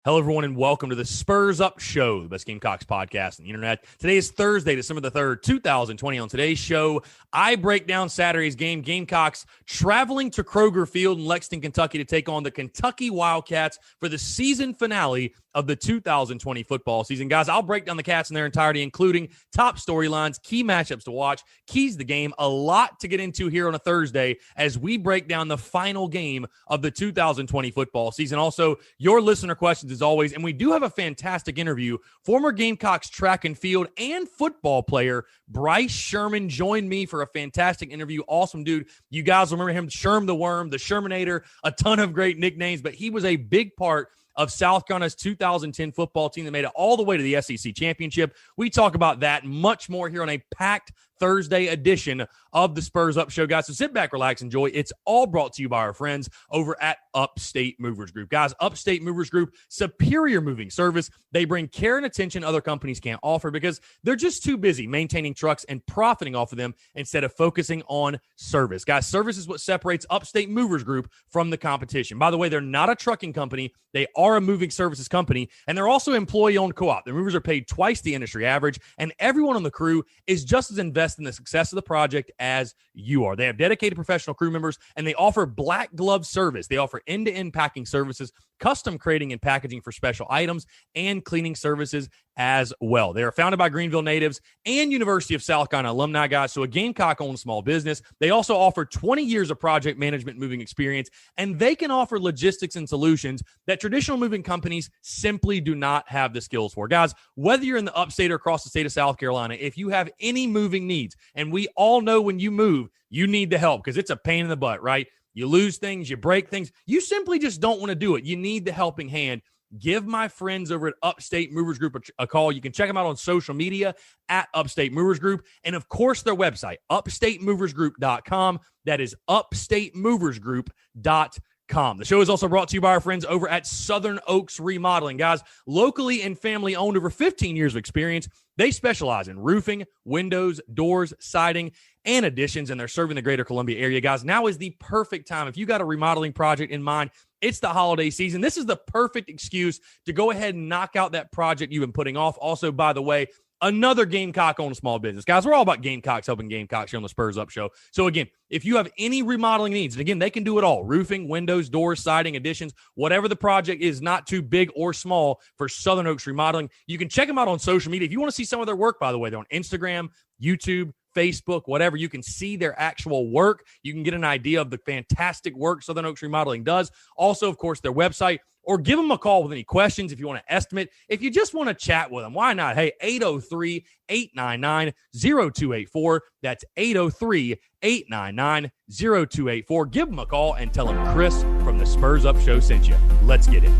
Hello, everyone, and welcome to the Spurs Up Show, the best Gamecocks podcast on the internet. Today is Thursday, December the 3rd, 2020. On today's show, I break down Saturday's game. Gamecocks traveling to Kroger Field in Lexington, Kentucky to take on the Kentucky Wildcats for the season finale of the 2020 football season. Guys, I'll break down the Cats in their entirety, including top storylines, key matchups to watch, keys to the game, a lot to get into here on a Thursday as we break down the final game of the 2020 football season. Also, your listener questions as always, and we do have a fantastic interview. Former Gamecocks track and field and football player Bryce Sherman joined me for a fantastic interview. Awesome dude. You guys remember him, Sherm the Worm, the Shermanator, a ton of great nicknames, but he was a big part of South Carolina's 2010 football team that made it all the way to the SEC championship. We talk about that and much more here on a packed Thursday edition of the Spurs Up Show, guys. So sit back, relax, enjoy. It's all brought to you by our friends over at Upstate Movers Group. Guys, Upstate Movers Group, superior moving service. They bring care and attention other companies can't offer because they're just too busy maintaining trucks and profiting off of them instead of focusing on service. Guys, service is what separates Upstate Movers Group from the competition. By the way, they're not a trucking company. They are a moving services company, and they're also employee-owned co-op. Their movers are paid twice the industry average, and everyone on the crew is just as invested in the success of the project as you are. They have dedicated professional crew members, and they offer black glove service. They offer end-to-end packing services, custom crating and packaging for special items, and cleaning services as well. They are founded by Greenville natives and University of South Carolina alumni, guys, so a Gamecock-owned small business. They also offer 20 years of project management moving experience, and they can offer logistics and solutions that traditional moving companies simply do not have the skills for. Guys, whether you're in the upstate or across the state of South Carolina, if you have any moving needs, and we all know when you move, you need the help because it's a pain in the butt, right? You lose things, you break things. You simply just don't want to do it. You need the helping hand. Give my friends over at Upstate Movers Group a call. You can check them out on social media at Upstate Movers Group. And, of course, their website, upstatemoversgroup.com. That is upstatemoversgroup.com. The show is also brought to you by our friends over at Southern Oaks Remodeling. Guys, locally and family-owned, over 15 years of experience. They specialize in roofing, windows, doors, siding, and additions, and they're serving the greater Columbia area. Guys, now is the perfect time. If you got a remodeling project in mind, it's the holiday season. This is the perfect excuse to go ahead and knock out that project you've been putting off. Also, by the way, another Gamecock-owned small business. Guys, we're all about Gamecocks helping Gamecocks here on the Spurs Up Show. So, again, if you have any remodeling needs, and again, they can do it all. Roofing, windows, doors, siding, additions, whatever the project is, not too big or small for Southern Oaks Remodeling. You can check them out on social media. If you want to see some of their work, by the way, they're on Instagram, YouTube, Facebook, whatever. You can see their actual work. You can get an idea of the fantastic work Southern Oaks Remodeling does. Also, of course, their website, or give them a call with any questions if you want to estimate. If you just want to chat with them, why not? Hey, 803-899-0284. That's 803-899-0284. Give them a call and tell them Chris from the Spurs Up Show sent you. Let's get it.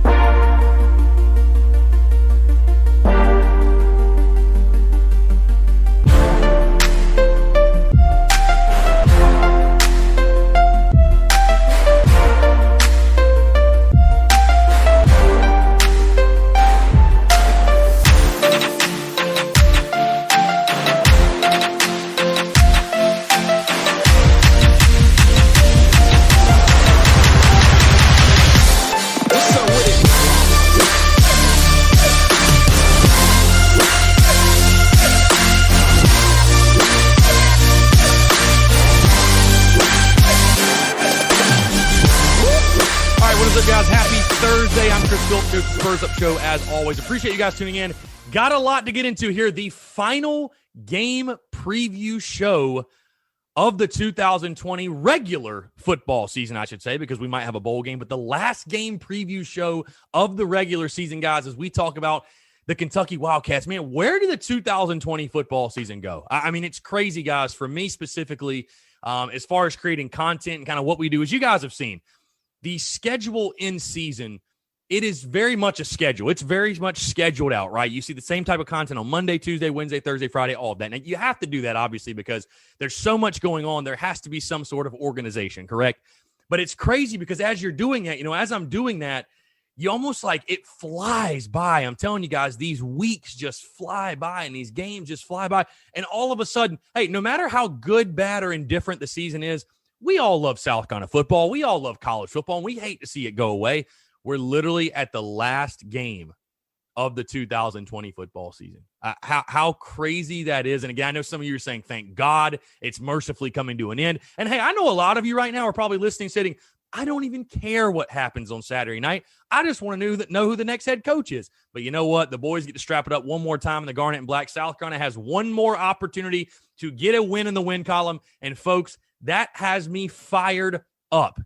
Spurs Up Show, as always. Appreciate you guys tuning in. Got a lot to get into here. The final game preview show of the 2020 regular football season, I should say, because we might have a bowl game, but the last game preview show of the regular season, guys, as we talk about the Kentucky Wildcats. Man, where did the 2020 football season go? I mean, it's crazy, guys. For me specifically, as far as creating content and kind of what we do, as you guys have seen, the schedule in season, it is very much a schedule. It's very much scheduled out, right? You see the same type of content on Monday, Tuesday, Wednesday, Thursday, Friday, all of that. Now, you have to do that, obviously, because there's so much going on. There has to be some sort of organization, correct? But it's crazy because as you're doing that, as I'm doing that, you almost like it flies by. I'm telling you guys, these weeks just fly by and these games just fly by. And all of a sudden, hey, no matter how good, bad, or indifferent the season is, we all love South Carolina football. We all love college football, and we hate to see it go away. we're literally at the last game of the 2020 football season. How crazy that is. And again, I know some of you are saying, thank God it's mercifully coming to an end. And hey, I know a lot of you right now are probably listening, saying, I don't even care what happens on Saturday night. I just want to know who the next head coach is. But you know what? The boys get to strap it up one more time in the Garnet and Black. South Carolina has one more opportunity to get a win in the win column. And folks, that has me fired up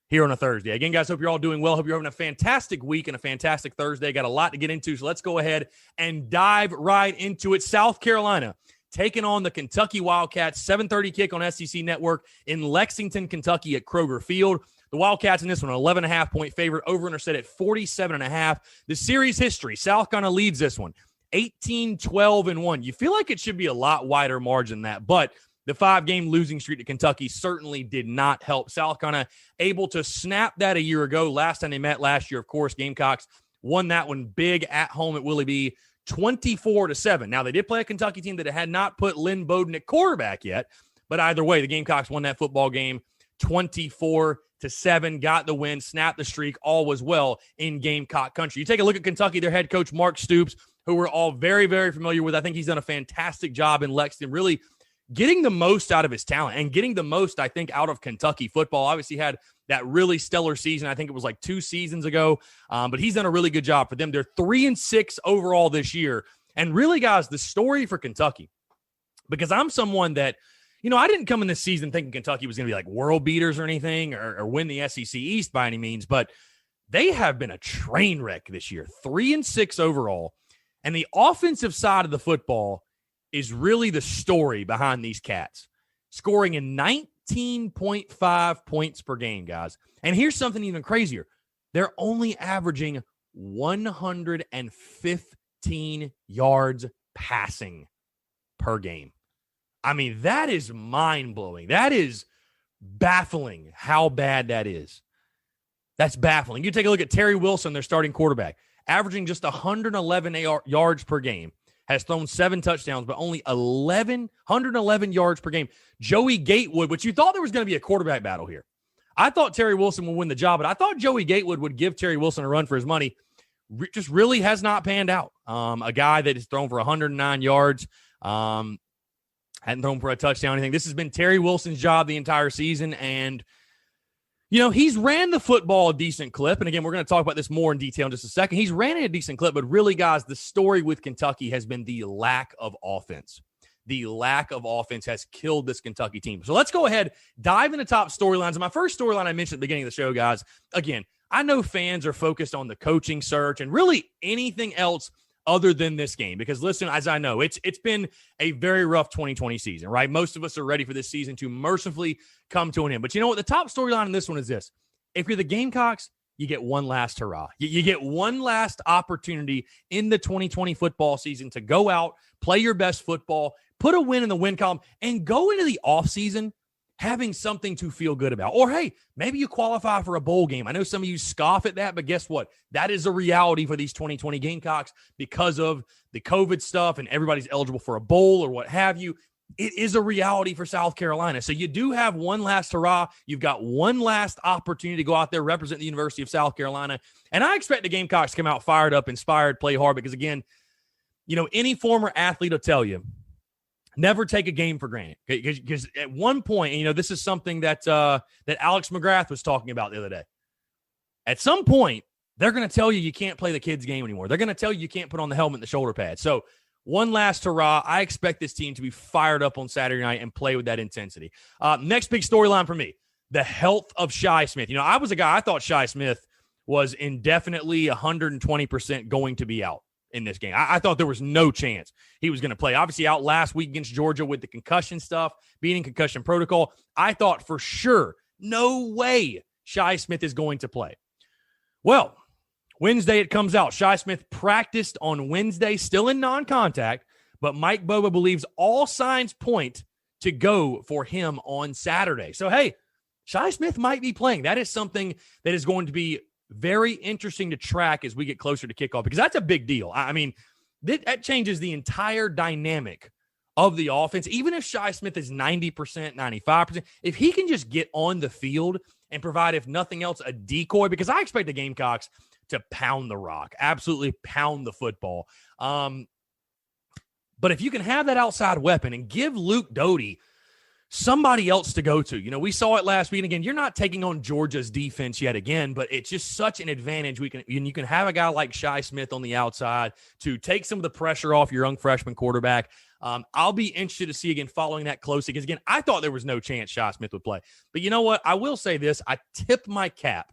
here on a Thursday. Again, guys, hope you're all doing well. Hope you're having a fantastic week and a fantastic Thursday. Got a lot to get into, so let's go ahead and dive right into it. South Carolina taking on the Kentucky Wildcats, 7:30 kick on SEC Network in Lexington, Kentucky at Kroger Field. The Wildcats in this one, 11.5-point favorite, over-under set at 47.5. The series history, South Carolina leads this one, 18-12-1. You feel like it should be a lot wider margin than that, but the 5-game losing streak to Kentucky certainly did not help. South Carolina able to snap that a year ago. Last time they met last year, of course, Gamecocks won that one big at home at Willie B, 24-7. Now, they did play a Kentucky team that had not put Lynn Bowden at quarterback yet, but either way, the Gamecocks won that football game 24-7, got the win, snapped the streak, all was well in Gamecock country. You take a look at Kentucky, their head coach, Mark Stoops, who we're all very, very familiar with. I think he's done a fantastic job in Lexington, really getting the most out of his talent and getting the most, I think, out of Kentucky football. Obviously had that really stellar season. I think it was like 2 seasons ago, but he's done a really good job for them. They're 3-6 overall this year. And really, guys, the story for Kentucky, because I'm someone that, I didn't come in this season thinking Kentucky was going to be like world beaters or anything or win the SEC East by any means, but they have been a train wreck this year, 3-6 overall. And the offensive side of the football is really the story behind these Cats, scoring in 19.5 points per game, guys. And here's something even crazier. They're only averaging 115 yards passing per game. I mean, that is mind-blowing. That is baffling how bad that is. That's baffling. You take a look at Terry Wilson, their starting quarterback, averaging just 111 yards per game. Has thrown 7 touchdowns, but only 111 yards per game. Joey Gatewood, which you thought there was going to be a quarterback battle here. I thought Terry Wilson would win the job, but I thought Joey Gatewood would give Terry Wilson a run for his money. Just really has not panned out. A guy that has thrown for 109 yards, hadn't thrown for a touchdown or anything. This has been Terry Wilson's job the entire season, and he's ran the football a decent clip. And again, we're going to talk about this more in detail in just a second. He's ran it a decent clip, but really, guys, the story with Kentucky has been the lack of offense. The lack of offense has killed this Kentucky team. So let's go ahead, dive into top storylines. And my first storyline I mentioned at the beginning of the show, guys, again, I know fans are focused on the coaching search and really anything else other than this game. Because listen, as I know, it's been a very rough 2020 season, right? Most of us are ready for this season to mercifully come to an end. But you know what? The top storyline in this one is this. If you're the Gamecocks, you get one last hurrah. You get one last opportunity in the 2020 football season to go out, play your best football, put a win in the win column, and go into the offseason having something to feel good about. Or, hey, maybe you qualify for a bowl game. I know some of you scoff at that, but guess what? That is a reality for these 2020 Gamecocks because of the COVID stuff and everybody's eligible for a bowl or what have you. It is a reality for South Carolina. So you do have one last hurrah. You've got one last opportunity to go out there, represent the University of South Carolina. And I expect the Gamecocks to come out fired up, inspired, play hard because, again, any former athlete will tell you, never take a game for granted, because at one point, and this is something that Alex McGrath was talking about the other day. At some point, they're going to tell you can't play the kids' game anymore. They're going to tell you can't put on the helmet and the shoulder pads. So one last hurrah. I expect this team to be fired up on Saturday night and play with that intensity. Next big storyline for me, the health of Shi Smith. I was a guy, I thought Shi Smith was indefinitely 120% going to be out in this game. I thought there was no chance he was going to play. Obviously out last week against Georgia with the concussion stuff, being in concussion protocol. I thought for sure, no way Shi Smith is going to play. Well, Wednesday it comes out. Shi Smith practiced on Wednesday, still in non-contact, but Mike Bobo believes all signs point to go for him on Saturday. So, hey, Shi Smith might be playing. That is something that is going to be very interesting to track as we get closer to kickoff, because that's a big deal. I mean, that changes the entire dynamic of the offense. Even if Shi Smith is 90%, 95%, if he can just get on the field and provide, if nothing else, a decoy, because I expect the Gamecocks to pound the rock, absolutely pound the football. But if you can have that outside weapon and give Luke Doty somebody else to go to, we saw it last week. And again, you're not taking on Georgia's defense yet again, but it's just such an advantage. You can have a guy like Shi Smith on the outside to take some of the pressure off your young freshman quarterback. I'll be interested to see, again, following that closely, because, again, I thought there was no chance Shi Smith would play. But you know what? I will say this. I tip my cap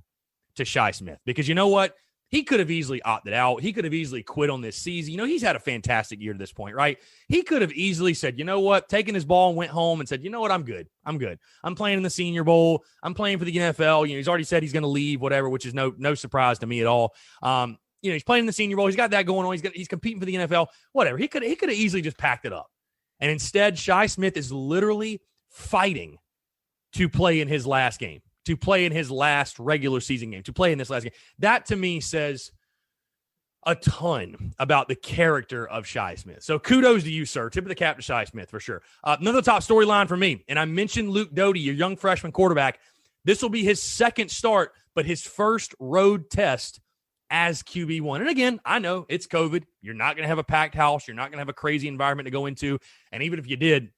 to Shi Smith, because you know what? He could have easily opted out. He could have easily quit on this season. He's had a fantastic year to this point, right? He could have easily said, you know what, taken his ball and went home and said, you know what, I'm good. I'm playing in the Senior Bowl. I'm playing for the NFL. He's already said he's going to leave, whatever, which is no surprise to me at all. He's playing in the Senior Bowl. He's got that going on. He's competing for the NFL, whatever. He could have easily just packed it up. And instead, Shi Smith is literally fighting to play in his last game, to play in his last regular season game, to play in this last game. That, to me, says a ton about the character of Shi Smith. So kudos to you, sir. Tip of the cap to Shi Smith, for sure. Another top storyline for me, and I mentioned Luke Doty, your young freshman quarterback. This will be his second start, but his first road test as QB1. And again, I know it's COVID. You're not going to have a packed house. You're not going to have a crazy environment to go into. And even if you did,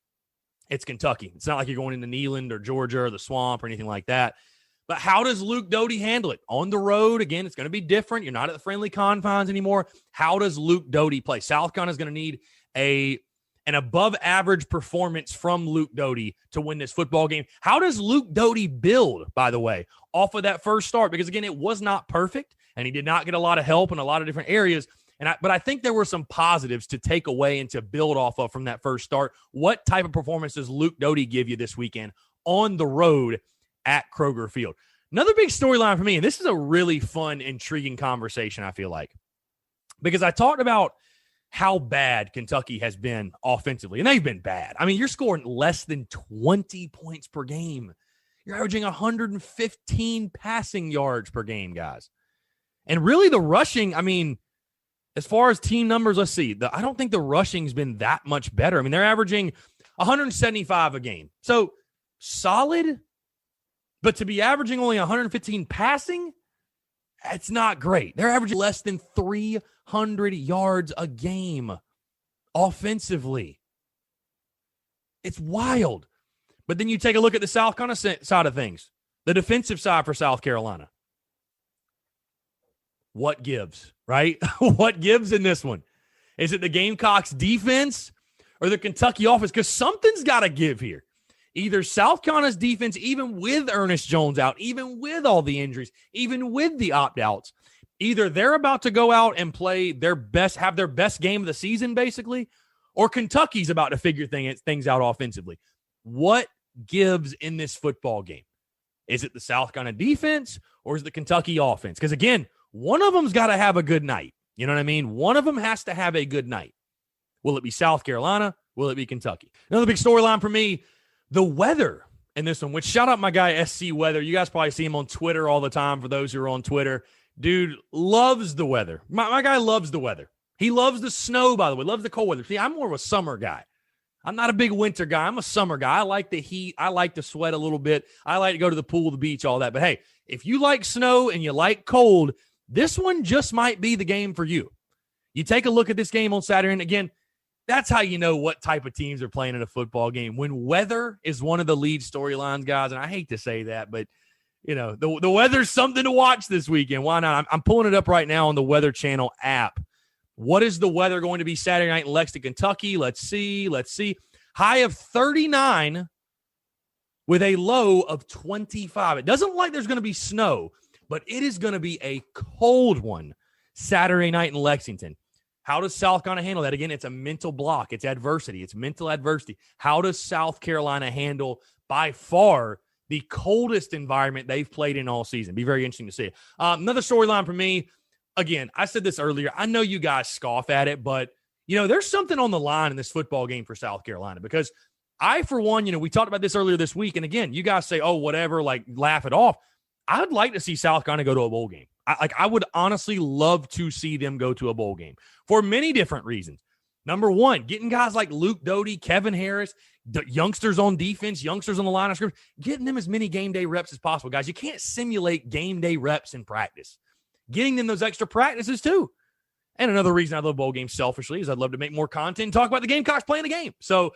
it's Kentucky. It's not like you're going into Neyland or Georgia or the Swamp or anything like that. But how does Luke Doty handle it? On the road, again, it's going to be different. You're not at the friendly confines anymore. How does Luke Doty play? South Carolina is going to need an above-average performance from Luke Doty to win this football game. How does Luke Doty build, by the way, off of that first start? Because, again, it was not perfect, and he did not get a lot of help in a lot of different areas. But I think there were some positives to take away and to build off of from that first start. What type of performance does Luke Doty give you this weekend on the road at Kroger Field? Another big storyline for me, and this is a really fun, intriguing conversation, I feel like, because I talked about how bad Kentucky has been offensively, and they've been bad. I mean, you're scoring less than 20 points per game. You're averaging 115 passing yards per game, guys. And really the rushing, I mean, as far as team numbers, let's see. I don't think the rushing's been that much better. I mean, they're averaging 175 a game. So solid, but to be averaging only 115 passing, it's not great. They're averaging less than 300 yards a game offensively. It's wild. But then you take a look at the South Carolina side of things, the defensive side for South Carolina. What gives, right? What gives in this one? Is it the Gamecocks defense or the Kentucky offense? Because something's got to give here. Either South Carolina's defense, even with Ernest Jones out, even with all the injuries, even with the opt-outs, either they're about to go out and play their best, have their best game of the season, basically, or Kentucky's about to figure things out offensively. What gives in this football game? Is it the South Carolina defense or is it the Kentucky offense? Because, again, one of them's got to have a good night. You know what I mean? One of them has to have a good night. Will it be South Carolina? Will it be Kentucky? Another big storyline for me, the weather in this one, which shout out my guy SC Weather. You guys probably see him on Twitter all the time for those who are on Twitter. Dude loves the weather. My guy loves the weather. He loves the snow, by the way, loves the cold weather. See, I'm more of a summer guy. I'm not a big winter guy. I'm a summer guy. I like the heat. I like to sweat a little bit. I like to go to the pool, the beach, all that. But, hey, if you like snow and you like cold, this one just might be the game for you. You take a look at this game on Saturday, and again, that's how you know what type of teams are playing in a football game. When weather is one of the lead storylines, guys, and I hate to say that, but, you know, the weather's something to watch this weekend. Why not? I'm pulling it up right now on the Weather Channel app. What is the weather going to be Saturday night in Lexington, Kentucky? Let's see. High of 39 with a low of 25. It doesn't look like there's going to be snow, but it is going to be a cold one Saturday night in Lexington. How does South Carolina handle that? Again, it's a mental block. It's adversity. It's mental adversity. How does South Carolina handle, by far, the coldest environment they've played in all season? Be very interesting to see. Another storyline for me, again, I said this earlier. I know you guys scoff at it, but, you know, there's something on the line in this football game for South Carolina because I, for one, you know, we talked about this earlier this week, and again, you guys say, oh, whatever, like, laugh it off. I'd like to see South Carolina go to a bowl game. I would honestly love to see them go to a bowl game for many different reasons. Number one, getting guys like Luke Doty, Kevin Harris, the youngsters on defense, youngsters on the line of scrimmage, getting them as many game day reps as possible. Guys, you can't simulate game day reps in practice. Getting them those extra practices too. And another reason I love bowl games selfishly is I'd love to make more content and talk about the Gamecocks playing the game. So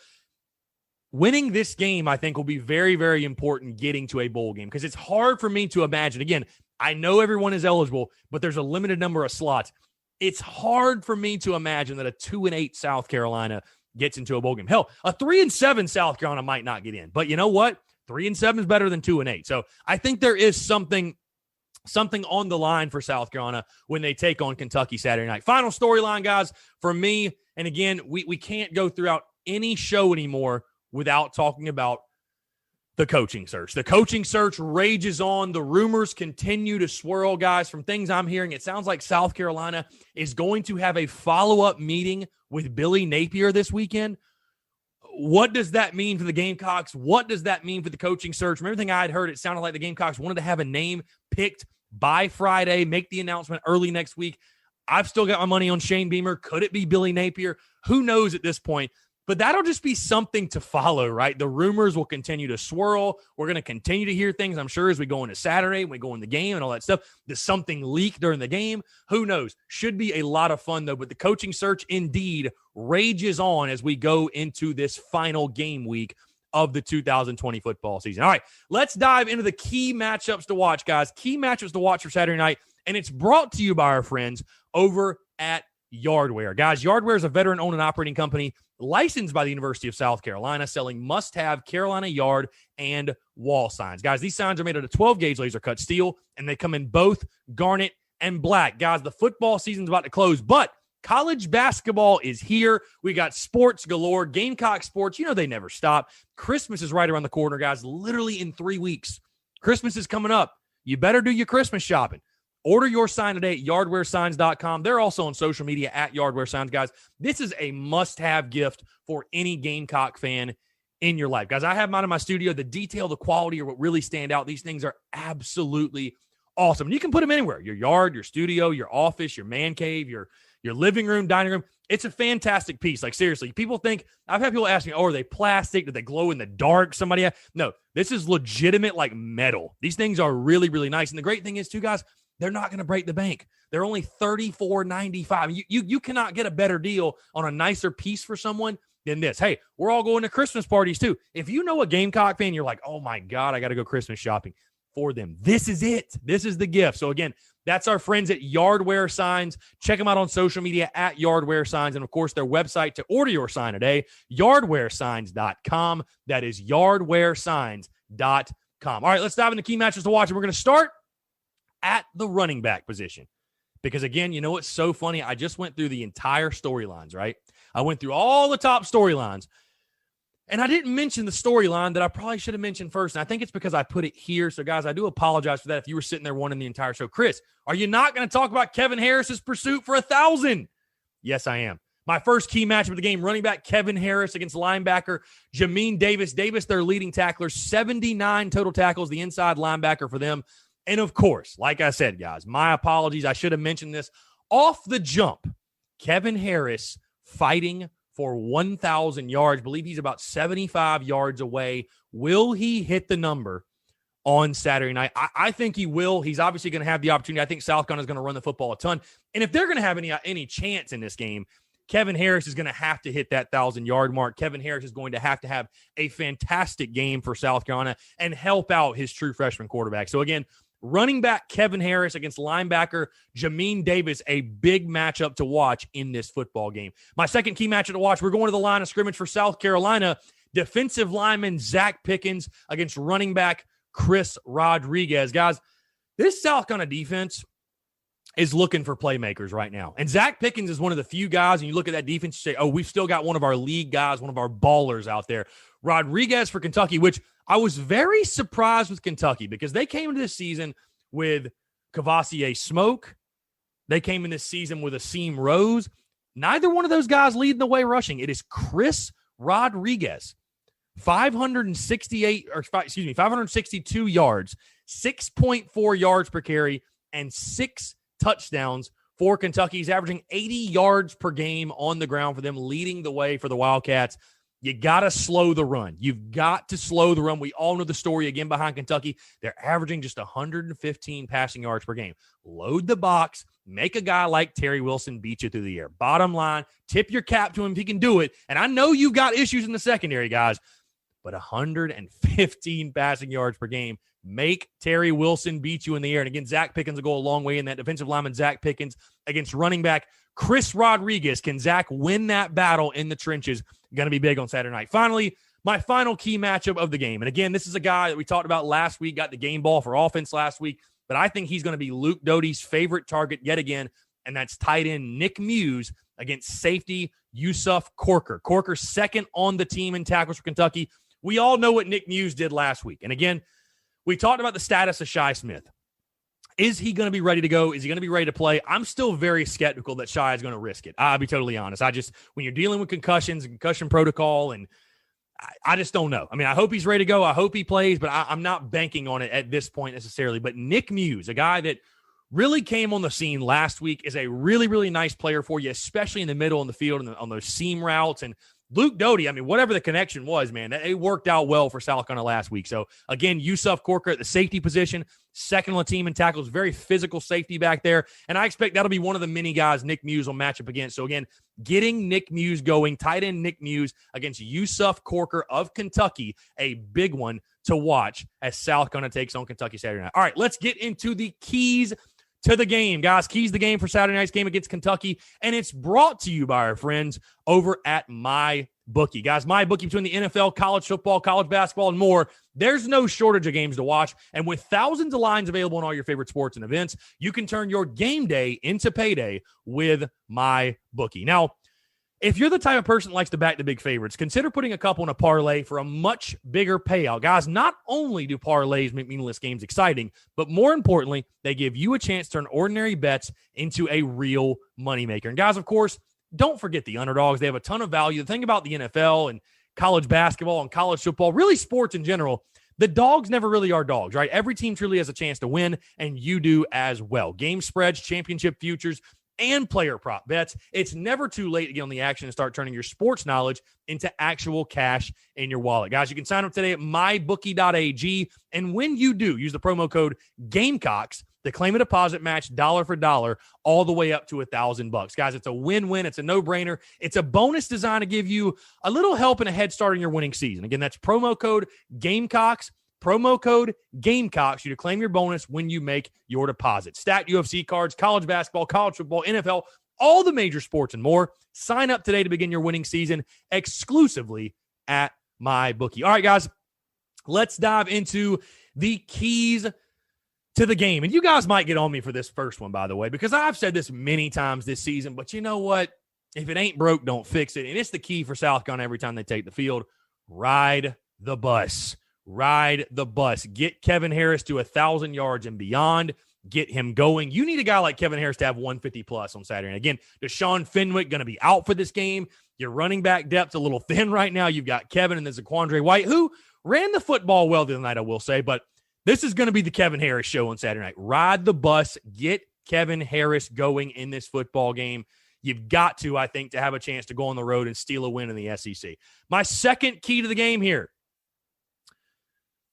winning this game, I think, will be very, very important getting to a bowl game because it's hard for me to imagine. Again, I know everyone is eligible, but there's a limited number of slots. It's hard for me to imagine that a 2-8 South Carolina gets into a bowl game. Hell, a 3-7 South Carolina might not get in. But you know what? 3-7 is better than 2-8. So I think there is something on the line for South Carolina when they take on Kentucky Saturday night. Final storyline, guys, for me, and again, we can't go throughout any show anymore without talking about the coaching search. The coaching search rages on. The rumors continue to swirl, guys. From things I'm hearing, it sounds like South Carolina is going to have a follow-up meeting with Billy Napier this weekend. What does that mean for the Gamecocks? What does that mean for the coaching search? From everything I had heard, it sounded like the Gamecocks wanted to have a name picked by Friday, make the announcement early next week. I've still got my money on Shane Beamer. Could it be Billy Napier? Who knows at this point? But that'll just be something to follow, right? The rumors will continue to swirl. We're going to continue to hear things, I'm sure, as we go into Saturday, when we go in the game and all that stuff. Does something leak during the game? Who knows? Should be a lot of fun, though. But the coaching search indeed rages on as we go into this final game week of the 2020 football season. All right, let's dive into the key matchups to watch, guys. Key matchups to watch for Saturday night. And it's brought to you by our friends over at Yardware. Guys, Yardware is a veteran-owned and operating company licensed by the University of South Carolina, selling must-have Carolina yard and wall signs. Guys, these signs are made out of 12-gauge laser-cut steel, and they come in both garnet and black. Guys, the football season's about to close, but college basketball is here. We got sports galore, Gamecock sports. You know they never stop. Christmas is right around the corner, guys, literally in 3 weeks. Christmas is coming up. You better do your Christmas shopping. Order your sign today at yardwaresigns.com. They're also on social media at Yardware Signs, guys. This is a must-have gift for any Gamecock fan in your life. Guys, I have mine in my studio. The detail, the quality are what really stand out. These things are absolutely awesome. And you can put them anywhere. Your yard, your studio, your office, your man cave, your living room, dining room. It's a fantastic piece. Like, seriously, people think, I've had people ask me, oh, are they plastic? Do they glow in the dark? No, this is legitimate, like metal. These things are really, really nice. And the great thing is, too, guys, they're not going to break the bank. They're only $34.95. You cannot get a better deal on a nicer piece for someone than this. Hey, we're all going to Christmas parties too. If you know a Gamecock fan, you're like, oh my God, I got to go Christmas shopping for them. This is it. This is the gift. So again, that's our friends at Yardware Signs. Check them out on social media at Yardware Signs. And of course, their website to order your sign today, yardwaresigns.com. That is yardwaresigns.com. All right, let's dive into key matches to watch. And we're going to start at the running back position. Because again, you know what's so funny? I just went through the entire storylines, right? I went through all the top storylines. And I didn't mention the storyline that I probably should have mentioned first. And I think it's because I put it here. So guys, I do apologize for that if you were sitting there wanting the entire show. Chris, are you not going to talk about Kevin Harris's pursuit for 1,000? Yes, I am. My first key matchup of the game, running back Kevin Harris against linebacker Jameen Davis. Davis, their leading tackler, 79 total tackles, the inside linebacker for them. And of course, like I said, guys, my apologies. I should have mentioned this. Off the jump, Kevin Harris fighting for 1,000 yards. I believe he's about 75 yards away. Will he hit the number on Saturday night? I think he will. He's obviously going to have the opportunity. I think South Carolina is going to run the football a ton. And if they're going to have any chance in this game, Kevin Harris is going to have to hit that 1,000-yard mark. Kevin Harris is going to have a fantastic game for South Carolina and help out his true freshman quarterback. So again, running back Kevin Harris against linebacker Jameen Davis, a big matchup to watch in this football game. My second key matchup to watch, we're going to the line of scrimmage for South Carolina. Defensive lineman Zach Pickens against running back Chris Rodriguez. Guys, this South Carolina defense is looking for playmakers right now. And Zach Pickens is one of the few guys, and you look at that defense, you say, oh, we've still got one of our league guys, one of our ballers out there. Rodriguez for Kentucky, which I was very surprised with Kentucky because they came into this season with Cavassier Smoke. They came in this season with Akeem Rose. Neither one of those guys leading the way rushing. It is Chris Rodriguez. 562 yards, 6.4 yards per carry, and 6 touchdowns for Kentucky. He's averaging 80 yards per game on the ground for them, leading the way for the Wildcats. You got to slow the run. You've got to slow the run. We all know the story again behind Kentucky. They're averaging just 115 passing yards per game. Load the box. Make a guy like Terry Wilson beat you through the air. Bottom line, tip your cap to him if he can do it. And I know you've got issues in the secondary, guys, but 115 passing yards per game. Make Terry Wilson beat you in the air. And again, Zach Pickens will go a long way in that. Defensive lineman Zach Pickens against running back Chris Rodriguez. Can Zach win that battle in the trenches? Going to be big on Saturday night. Finally, my final key matchup of the game. And again, this is a guy that we talked about last week, got the game ball for offense last week, but I think he's going to be Luke Doty's favorite target yet again, and that's tight end Nick Muse against safety Yusuf Corker. Corker second on the team in tackles for Kentucky. We all know what Nick Muse did last week. And again, we talked about the status of Shi Smith. Is he going to be ready to go? Is he going to be ready to play? I'm still very skeptical that Shi is going to risk it. I'll be totally honest. When you're dealing with concussions and concussion protocol, and I just don't know. I mean, I hope he's ready to go. I hope he plays, but I'm not banking on it at this point necessarily. But Nick Muse, a guy that really came on the scene last week, is a really, really nice player for you, especially in the middle of the field and on those seam routes. And Luke Doty, I mean, whatever the connection was, man, it worked out well for South Carolina last week. So, again, Yusuf Corker at the safety position, second on the team in tackles, very physical safety back there. And I expect that'll be one of the many guys Nick Muse will match up against. So, again, getting Nick Muse going, tight end Nick Muse against Yusuf Corker of Kentucky, a big one to watch as South Carolina takes on Kentucky Saturday night. All right, let's get into the keys to the game, guys. Keys to the game for Saturday night's game against Kentucky, and it's brought to you by our friends over at MyBookie. Guys, MyBookie, between the NFL, college football, college basketball, and more, there's no shortage of games to watch, and with thousands of lines available in all your favorite sports and events, you can turn your game day into payday with MyBookie. Now, if you're the type of person that likes to back the big favorites, consider putting a couple in a parlay for a much bigger payout. Guys, not only do parlays make meaningless games exciting, but more importantly, they give you a chance to turn ordinary bets into a real moneymaker. And guys, of course, don't forget the underdogs. They have a ton of value. The thing about the NFL and college basketball and college football, really sports in general, the dogs never really are dogs, right? Every team truly has a chance to win, and you do as well. Game spreads, championship futures, and player prop bets. It's never too late to get on the action and start turning your sports knowledge into actual cash in your wallet. Guys, you can sign up today at mybookie.ag, and when you do, use the promo code Gamecocks to claim a deposit match dollar for dollar all the way up to $1,000. Guys, it's a win-win. It's a no-brainer. It's a bonus designed to give you a little help and a head start in your winning season. Again, that's promo code Gamecocks. Promo code Gamecocks, you to claim your bonus when you make your deposit. Stat UFC cards, college basketball, college football, NFL, all the major sports and more. Sign up today to begin your winning season exclusively at MyBookie. All right, guys, let's dive into the keys to the game. And you guys might get on me for this first one, by the way, because I've said this many times this season, but you know what? If it ain't broke, don't fix it. And it's the key for South Carolina every time they take the field. Ride the bus. Ride the bus. Get Kevin Harris to 1,000 yards and beyond. Get him going. You need a guy like Kevin Harris to have 150 plus on Saturday. And again, Deshaun Fenwick going to be out for this game. Your running back depth's a little thin right now. You've got Kevin and there's Zaquandre White, who ran the football well the other night, I will say. But this is going to be the Kevin Harris show on Saturday night. Ride the bus. Get Kevin Harris going in this football game. You've got to, I think, to have a chance to go on the road and steal a win in the SEC. My second key to the game here.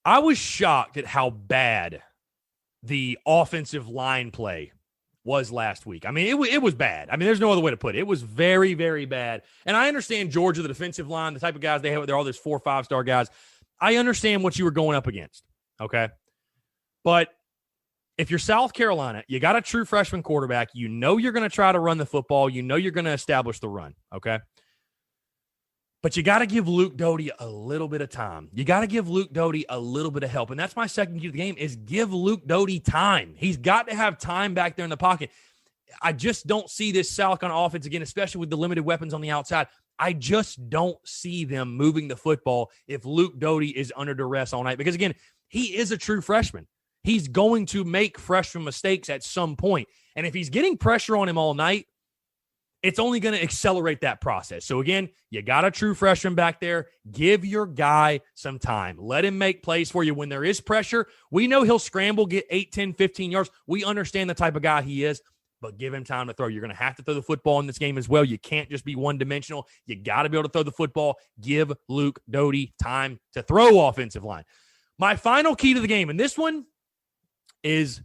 I was shocked at how bad the offensive line play was last week. I mean, it was bad. I mean, there's no other way to put it. It was very, very bad. And I understand Georgia, the defensive line, the type of guys they have, they're all those 4 or 5-star guys. I understand what you were going up against, okay? But if you're South Carolina, you got a true freshman quarterback. You know you're going to try to run the football. You know you're going to establish the run, okay? But you got to give Luke Doty a little bit of time. You got to give Luke Doty a little bit of help. And that's my second key to the game is give Luke Doty time. He's got to have time back there in the pocket. I just don't see this South Carolina offense again, especially with the limited weapons on the outside. I just don't see them moving the football if Luke Doty is under duress all night. Because, again, he is a true freshman. He's going to make freshman mistakes at some point. And if he's getting pressure on him all night, it's only going to accelerate that process. So, again, you got a true freshman back there. Give your guy some time. Let him make plays for you. When there is pressure, we know he'll scramble, get 8, 10, 15 yards. We understand the type of guy he is. but give him time to throw. You're going to have to throw the football in this game as well. You can't just be one-dimensional. You got to be able to throw the football. Give Luke Doty time to throw offensive line. My final key to the game, and this one is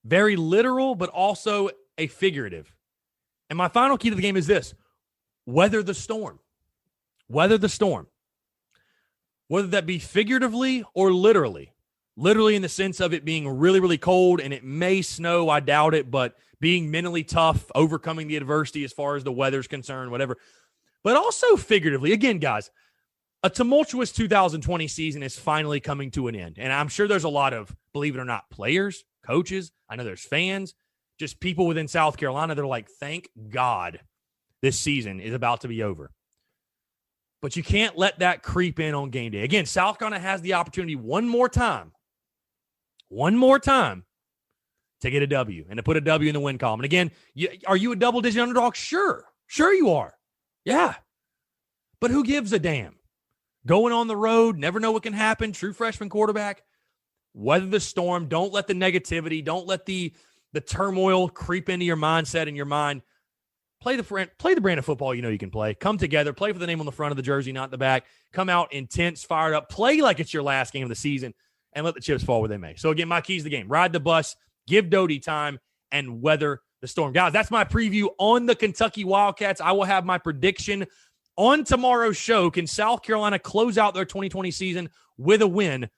very literal, but also a figurative. And my final key to the game is this: weather the storm. Weather the storm. Whether that be figuratively or literally. Literally in the sense of it being really, really cold, and it may snow, I doubt it, but being mentally tough, overcoming the adversity as far as the weather's concerned, whatever. But also figuratively, again, guys, a tumultuous 2020 season is finally coming to an end. And I'm sure there's a lot of, believe it or not, players, coaches, I know there's fans, just people within South Carolina that are like, thank God this season is about to be over. But you can't let that creep in on game day. Again, South Carolina has the opportunity one more time to get a W and to put a W in the win column. And again, are you a double-digit underdog? Sure you are. Yeah. But who gives a damn? Going on the road, never know what can happen, true freshman quarterback. Weather the storm. Don't let the negativity, don't let the turmoil creep into your mindset and your mind. Play the brand of football you know you can play. Come together. Play for the name on the front of the jersey, not the back. Come out intense, fired up. Play like it's your last game of the season, and let the chips fall where they may. So, again, my keys to the game. Ride the bus, give Doty time, and weather the storm. Guys, that's my preview on the Kentucky Wildcats. I will have my prediction on tomorrow's show. Can South Carolina close out their 2020 season with a win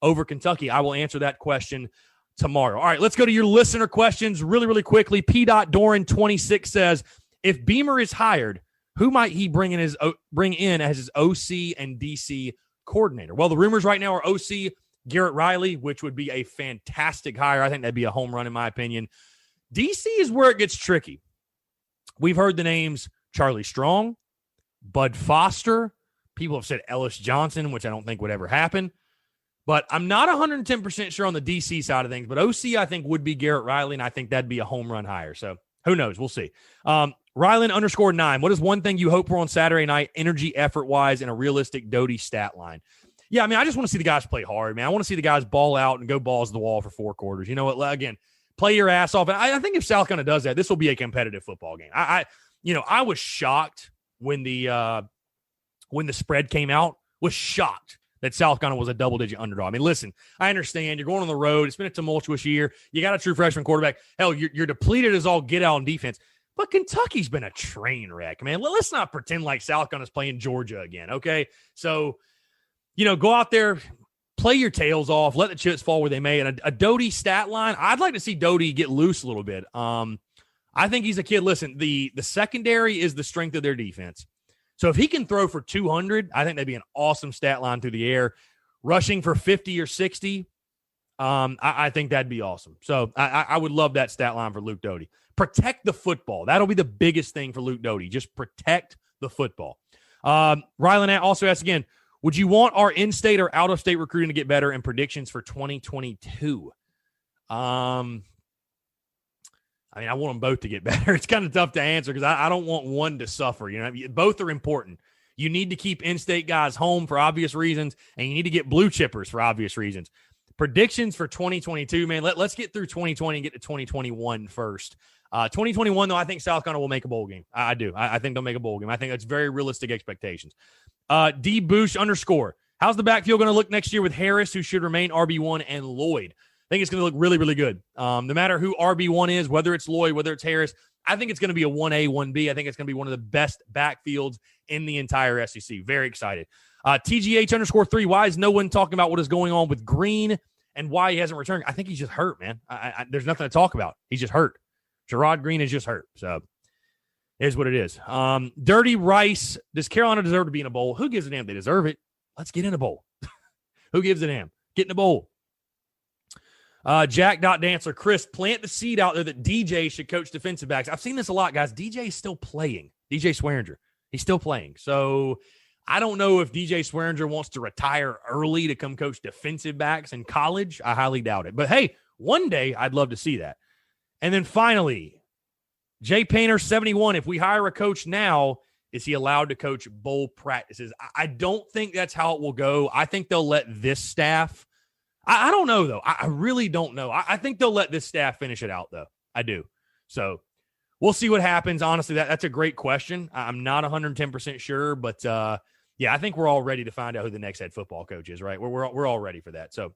over Kentucky? I will answer that question tomorrow. All right, let's go to your listener questions really, really quickly. P.Doran26 says, if Beamer is hired, who might he bring in as his OC and DC coordinator? Well, the rumors right now are OC Garrett Riley, which would be a fantastic hire. I think that'd be a home run in my opinion. DC is where it gets tricky. We've heard the names Charlie Strong, Bud Foster. People have said Ellis Johnson, which I don't think would ever happen. But I'm not 110% sure on the DC side of things. But OC, I think, would be Garrett Riley, and I think that'd be a home run hire. So who knows? We'll see. Rylan_9. What is one thing you hope for on Saturday night, energy, effort-wise, and a realistic Doty stat line? Yeah, I mean, I just want to see the guys play hard, man. I want to see the guys ball out and go balls to the wall for 4 quarters. You know what? Again, play your ass off. And I think if South Carolina does that, this will be a competitive football game. I was shocked when the spread came out. Was shocked that South Carolina was a double-digit underdog. I mean, listen, I understand. You're going on the road. It's been a tumultuous year. You got a true freshman quarterback. Hell, you're depleted as all get out on defense. But Kentucky's been a train wreck, man. Let's not pretend like South Carolina's playing Georgia again, okay? So, go out there, play your tails off, let the chips fall where they may. And a Doty stat line, I'd like to see Doty get loose a little bit. I think he's a kid. Listen, the secondary is the strength of their defense. So if he can throw for 200, I think that'd be an awesome stat line through the air. Rushing for 50 or 60, I think that'd be awesome. So I would love that stat line for Luke Doty. Protect the football. That'll be the biggest thing for Luke Doty. Just protect the football. Rylan also asks again, would you want our in-state or out-of-state recruiting to get better and predictions for 2022? I want them both to get better. It's kind of tough to answer because I don't want one to suffer. Both are important. You need to keep in-state guys home for obvious reasons, and you need to get blue chippers for obvious reasons. Predictions for 2022, man. Let's get through 2020 and get to 2021 first. 2021, though, I think South Carolina will make a bowl game. I do. I think they'll make a bowl game. I think that's very realistic expectations. D_Boosh_. How's the backfield going to look next year with Harris, who should remain RB1, and Lloyd? I think it's going to look really, really good. No matter who RB1 is, whether it's Lloyd, whether it's Harris, I think it's going to be a 1A, 1B. I think it's going to be one of the best backfields in the entire SEC. Very excited. TGH_3. Why is no one talking about what is going on with Green and why he hasn't returned? I think he's just hurt, man. There's nothing to talk about. He's just hurt. Gerard Green is just hurt. So it is what it is. Dirty Rice. Does Carolina deserve to be in a bowl? Who gives a damn? They deserve it. Let's get in a bowl. Who gives a damn? Get in a bowl. Jack.Dancer. Chris, plant the seed out there that DJ should coach defensive backs. I've seen this a lot, guys. DJ is still playing. DJ Swearinger. He's still playing. So I don't know if DJ Swearinger wants to retire early to come coach defensive backs in college. I highly doubt it. But, hey, one day I'd love to see that. And then finally, Jay Painter 71. If we hire a coach now, is he allowed to coach bowl practices? I don't think that's how it will go. I think they'll let this staff. I don't know, though. I really don't know. I think they'll let this staff finish it out, though. I do. So we'll see what happens. Honestly, that's a great question. I'm not 110% sure, but yeah, I think we're all ready to find out who the next head football coach is, right? We're all ready for that. So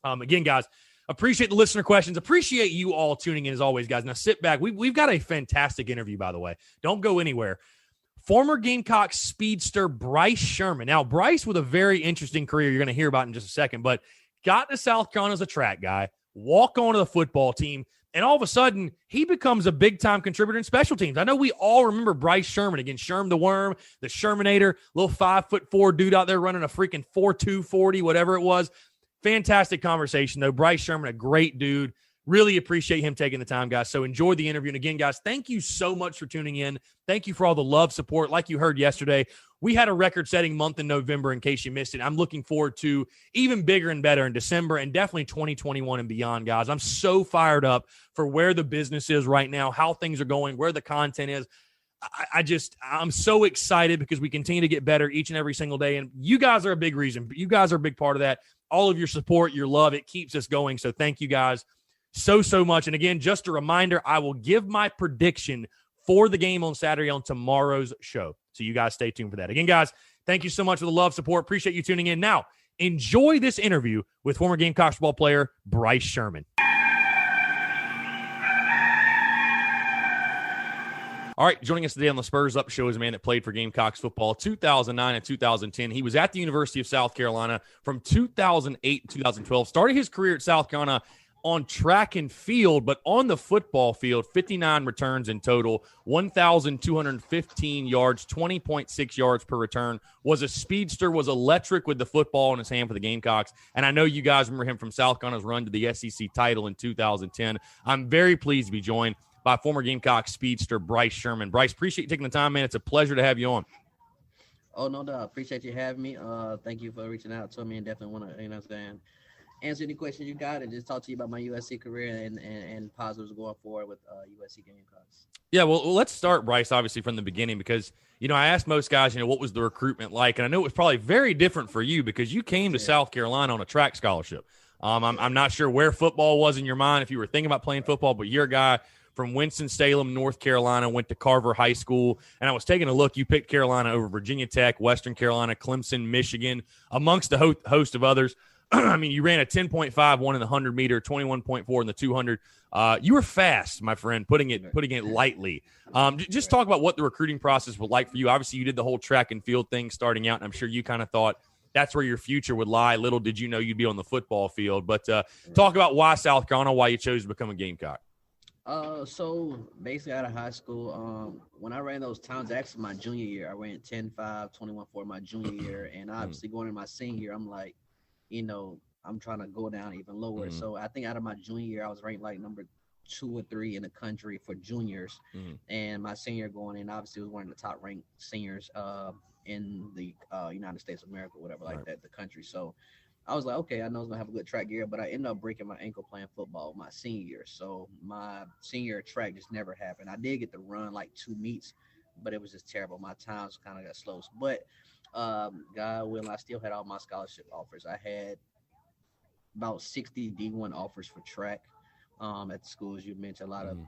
again, guys, appreciate the listener questions. Appreciate you all tuning in as always, guys. Now sit back. We've got a fantastic interview, by the way. Don't go anywhere. Former Gamecocks speedster Bryce Sherman. Now, Bryce with a very interesting career you're going to hear about in just a second, but got to South Carolina as a track guy, walk onto the football team, and all of a sudden, he becomes a big-time contributor in special teams. I know we all remember Bryce Sherman, again, Sherm the Worm, the Shermanator, little 5'4" dude out there running a freaking 4.2 40, whatever it was. Fantastic conversation, though. Bryce Sherman, a great dude. Really appreciate him taking the time, guys. So enjoy the interview. And again, guys, thank you so much for tuning in. Thank you for all the love, support. Like you heard yesterday, we had a record-setting month in November, in case you missed it. I'm looking forward to even bigger and better in December and definitely 2021 and beyond, guys. I'm so fired up for where the business is right now, how things are going, where the content is. I'm so excited because we continue to get better each and every single day. And you guys are a big reason. You guys are a big part of that. All of your support, your love, it keeps us going. So thank you guys so much. And again, just a reminder, I will give my prediction for the game on Saturday on tomorrow's show. So you guys stay tuned for that. Again, guys, thank you so much for the love, support. Appreciate you tuning in. Now, enjoy this interview with former Gamecocks football player Bryce Sherman. All right, joining us today on the Spurs Up Show is a man that played for Gamecocks football 2009 and 2010. He was at the University of South Carolina from 2008 to 2012. Started his career at South Carolina on track and field, but on the football field, 59 returns in total, 1,215 yards, 20.6 yards per return, was a speedster, was electric with the football in his hand for the Gamecocks. And I know you guys remember him from South Carolina's run to the SEC title in 2010. I'm very pleased to be joined by former Gamecock speedster Bryce Sherman. Bryce, appreciate you taking the time, man. It's a pleasure to have you on. Oh, no doubt. Appreciate you having me. Thank you for reaching out to me, and definitely want to, answer any questions you got and just talk to you about my USC career and positives going forward with USC Gamecocks. Yeah, well, let's start, Bryce, obviously from the beginning because, I asked most guys, what was the recruitment like? And I know it was probably very different for you because you came to South Carolina on a track scholarship. I'm not sure where football was in your mind if you were thinking about playing football, but you're a guy from Winston-Salem, North Carolina, went to Carver High School. And I was taking a look. You picked Carolina over Virginia Tech, Western Carolina, Clemson, Michigan, amongst a host of others. I mean, you ran a 10.51 in the 100-meter, 21.4 in the 200. You were fast, my friend, putting it lightly. Just talk about what the recruiting process was like for you. Obviously, you did the whole track and field thing starting out, and I'm sure you kind of thought that's where your future would lie. Little did you know you'd be on the football field. But talk about why South Carolina, why you chose to become a Gamecock. So basically out of high school, when I ran those times, actually my junior year, I ran 10.5, 21.4 my junior year. And obviously going into my senior year, I'm like, I'm trying to go down even lower. So I think out of my junior year, I was ranked like number 2 or 3 in the country for juniors. And my senior going in, obviously was one of the top ranked seniors in the United States of America, whatever like that, the country. So I was like, okay, I know I was going to have a good track year, but I ended up breaking my ankle playing football my senior year. So my senior track just never happened. I did get to run like 2 meets, but it was just terrible. My times kind of got slow. But God willing, I still had all my scholarship offers. I had about 60 D1 offers for track at the schools you mentioned, a lot of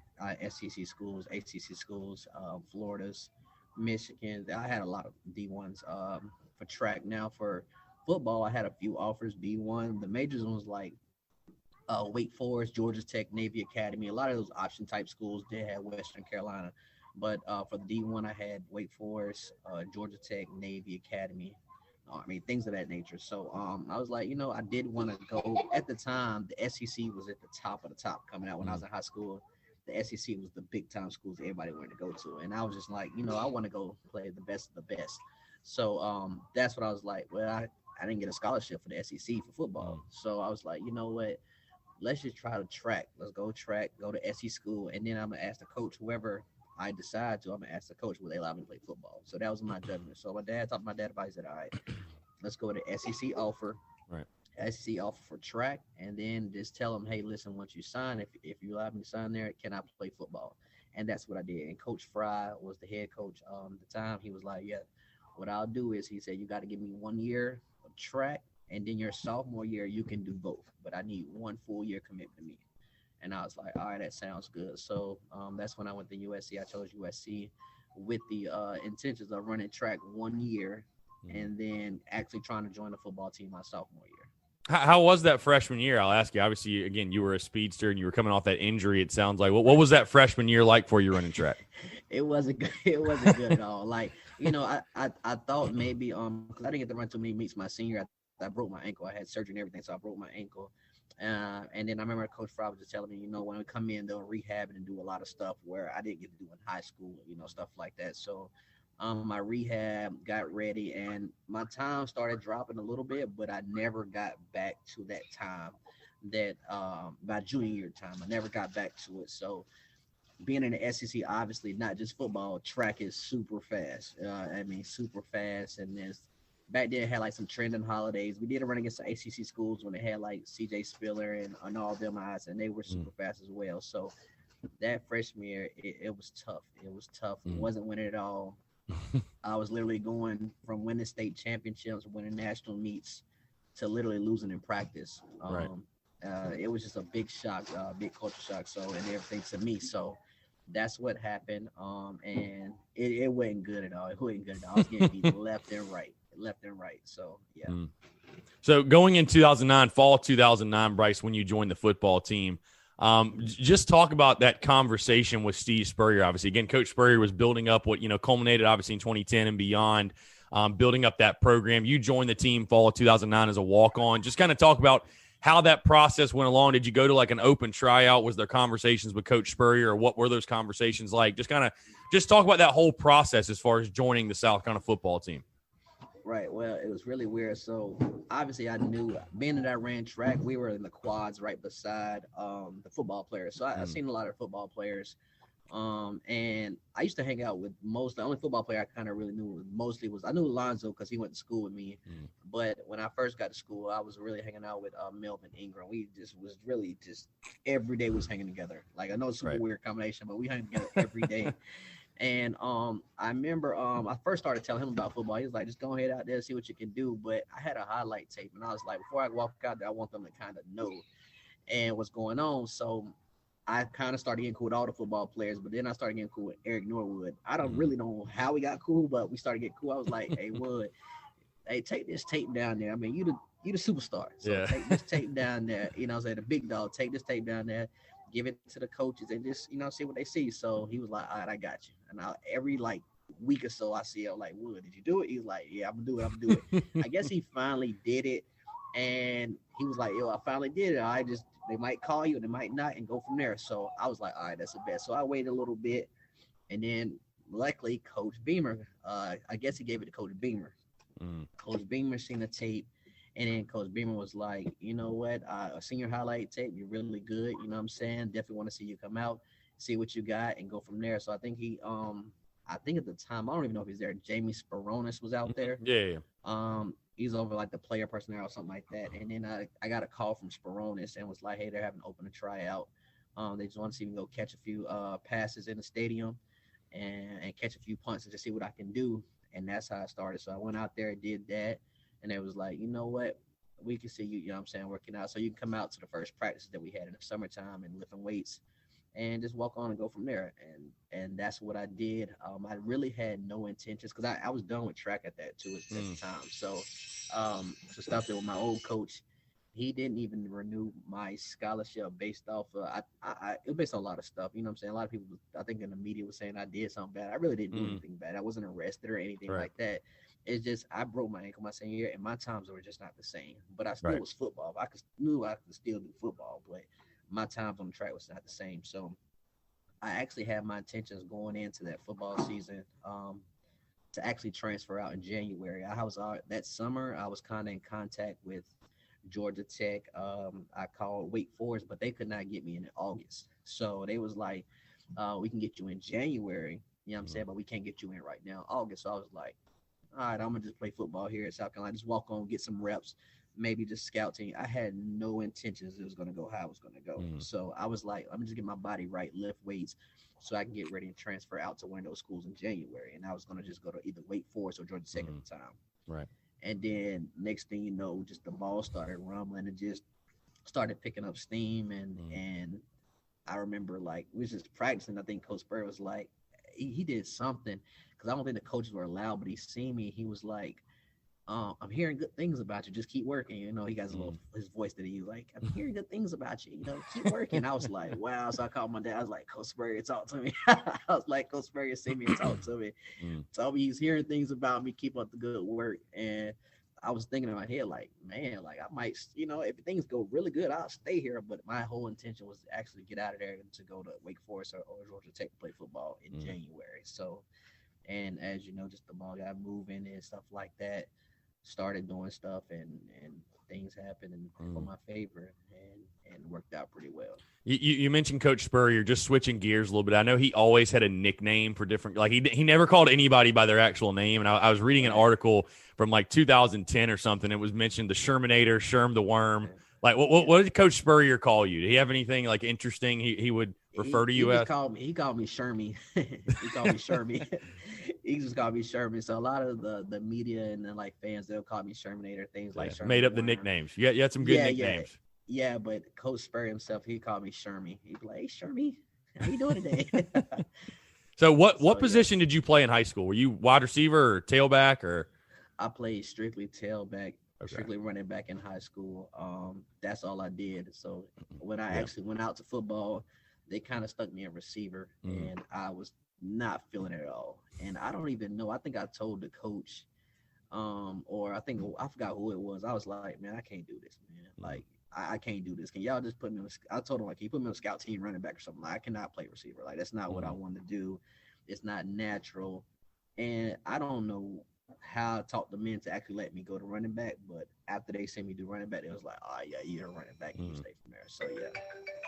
SEC schools, ACC schools, Florida's, Michigan. I had a lot of D1s for track. Now for football, I had a few offers, D1. The majors ones like Wake Forest, Georgia Tech, Navy Academy. A lot of those option type schools did have Western Carolina. But for the D1, I had Wake Forest, Georgia Tech, Navy Academy. Things of that nature. So I was like, I did want to go. At the time, the SEC was at the top of the top coming out when I was in high school. The SEC was the big time schools everybody wanted to go to. And I was just like, I want to go play the best of the best. So that's what I was like. Well, I didn't get a scholarship for the SEC for football. So I was like, you know what? Let's just try to track. Let's go track, go to SEC school. And then I'm going to ask the coach, whoever I decide to, I'm going to ask the coach, will they allow me to play football? So that was my judgment. So my dad talked to my dad about it. He said, all right, let's go to SEC offer. Right. SEC offer for track. And then just tell them, hey, listen, once you sign, if you allow me to sign there, can I play football? And that's what I did. And Coach Fry was the head coach at the time. He was like, yeah, what I'll do is, he said, you got to give me 1 year of track. And then your sophomore year, you can do both. But I need 1 full year commitment to me. And I was like, all right, that sounds good. So that's when I went to USC. I chose USC with the intentions of running track 1 year and then actually trying to join the football team my sophomore year. How was that freshman year? I'll ask you. Obviously, again, you were a speedster and you were coming off that injury. It sounds like. What was that freshman year like for you running track? It wasn't good. It wasn't good at all. Like, I thought maybe because I didn't get to run too many meets my senior. I broke my ankle. I had surgery and everything, so I broke my ankle. And then I remember Coach Fry was just telling me, when we come in, they'll rehab and do a lot of stuff where I didn't get to do in high school, stuff like that. So my rehab got ready and my time started dropping a little bit, but I never got back to that time that my junior year time. I never got back to it. So being in the SEC, obviously not just football, track is super fast. Super fast. And there's back then it had like some trending holidays. We did run against the ACC schools when they had like CJ Spiller and all them guys, and they were super fast as well. So that freshman year, it was tough. It was tough. It wasn't winning at all. I was literally going from winning state championships, winning national meets, to literally losing in practice. Right. It was just a big shock, big culture shock. So and everything to me. So that's what happened. And it wasn't good at all. It wasn't good at all. I was getting beat left and right. So yeah. So going in 2009, fall 2009, Bryce, when you joined the football team, just talk about that conversation with Steve Spurrier. Obviously, again, Coach Spurrier was building up what culminated obviously in 2010 and beyond, building up that program. You joined the team fall of 2009 as a walk-on. Just kind of talk about how that process went along. Did you go to like an open tryout? Was there conversations with Coach Spurrier, or what were those conversations like? Just talk about that whole process as far as joining the South Carolina football team. Right. Well, it was really weird. So obviously I knew, being that I ran track, we were in the quads right beside the football players. So I've seen a lot of football players. And I used to hang out with the only football player I kind of really knew mostly I knew Alonzo because he went to school with me. But when I first got to school, I was really hanging out with Melvin Ingram. We just every day was hanging together. Like, I know it's a super weird combination, but we hung together every day. And I remember I first started telling him about football. He was like, just go ahead out there, see what you can do. But I had a highlight tape, and I was like, before I walk out there, I want them to kind of know and what's going on. So I kind of started getting cool with all the football players, but then I started getting cool with Eric Norwood. I don't really know how we got cool, but we started getting cool. I was like, hey, Wood, hey, take this tape down there. I mean, you the superstar. So take this tape down there. The big dog, take this tape down there, give it to the coaches, and just, see what they see. So he was like, all right, I got you. And every like week or so I see him like, Wood, did you do it? He was like, yeah, I'm gonna do it. I guess he finally did it. And he was like, yo, I finally did it. They might call you and they might not, and go from there. So I was like, all right, that's the best. So I waited a little bit, and then luckily Coach Beamer, I guess he gave it to Coach Beamer. Coach Beamer seen the tape, and then Coach Beamer was like, you know what, a senior highlight tape, you're really good. You know what I'm saying? Definitely want to see you come out, see what you got, and go from there. So I think I think at the time, I don't even know if he's there, Jamie Speronis was out there. Yeah. He's over like the player personnel or something like that. And then I got a call from Speronis and was like, hey, they're having an open tryout. They just want to see me go catch a few passes in the stadium and catch a few punts and just see what I can do. And that's how I started. So I went out there, did that, and it was like, you know what? We can see you, you know what I'm saying, working out. So you can come out to the first practices that we had in the summertime and lifting weights and just walk on and go from there. And that's what I did. I really had no intentions because I was done with track at that too at the time. So to stop there with my old coach, he didn't even renew my scholarship based off it was based on a lot of stuff. You know what I'm saying? A lot of people, I think in the media was saying I did something bad. I really didn't do anything bad. I wasn't arrested or anything like that. It's just I broke my ankle my senior year, and my times were just not the same. But I still was football. I knew I could still do football, but my times on the track was not the same. So I actually had my intentions going into that football season to actually transfer out in January. I was that summer, I was kind of in contact with Georgia Tech. I called Wake Forest, but they could not get me in August. So they was like, we can get you in January, you know what I'm saying, but we can't get you in right now, August. So I was like, all right, I'm going to just play football here at South Carolina. Just walk on, get some reps, maybe just scout team. I had no intentions it was going to go how it was going to go. So I was like, let me just get my body right, lift weights, so I can get ready and transfer out to one of those schools in January. And I was going to just go to either Wake Forest or Georgia Tech at the time. Right. And then next thing you know, just the ball started rumbling and just started picking up steam. And I remember like we was just practicing. I think Coach Spurs was like, he did something because I don't think the coaches were allowed, but he seen me. He was like, I'm hearing good things about you. Just keep working. You know, he got his voice that he like, I'm hearing good things about you. You know, keep working. I was like, wow. So I called my dad. I was like, Coach Spurrier, talk to me. I was like, Coach Spurrier, see me and talk to me. Told me he's hearing things about me. Keep up the good work. And I was thinking in my head, like, man, like I might, you know, if things go really good, I'll stay here. But my whole intention was to actually get out of there and to go to Wake Forest or Georgia Tech to play football in January. So, and as you know, just the ball got moving and stuff like that. Started doing stuff and things happened for my favor and worked out pretty well. You mentioned Coach Spurrier, just switching gears a little bit. I know he always had a nickname for different, like he never called anybody by their actual name. And I was reading an article from like 2010 or something. It was mentioned the Shermanator, Sherm the Worm. Like what did Coach Spurrier call you? Did he have anything like interesting he would refer to you as? He called me Shermy. He called me Shermy. He just called me Sherman. So a lot of the media and then like fans, they'll call me Shermanator, things like Sherman. Made up the nicknames. You had some good nicknames. Yeah, but Coach Spurrier himself, he called me Shermy. He'd be like, hey, Shermy, how you doing today? So what position did you play in high school? Were you wide receiver or tailback or? I played strictly tailback, strictly running back in high school. That's all I did. So when I actually went out to football, they kind of stuck me in receiver, and I was not feeling it at all. And I don't even know. I think I told the coach, or I forgot who it was. I was like, man, I can't do this, man. Like, I can't do this. Can y'all just put me on I told him, like, can you put me on a scout team running back or something? Like, I cannot play receiver. Like, that's not what I want to do. It's not natural. And I don't know how I talked the men to actually let me go to running back, but after they sent me to running back, it was like, oh yeah, you're a running back, you stay from there. So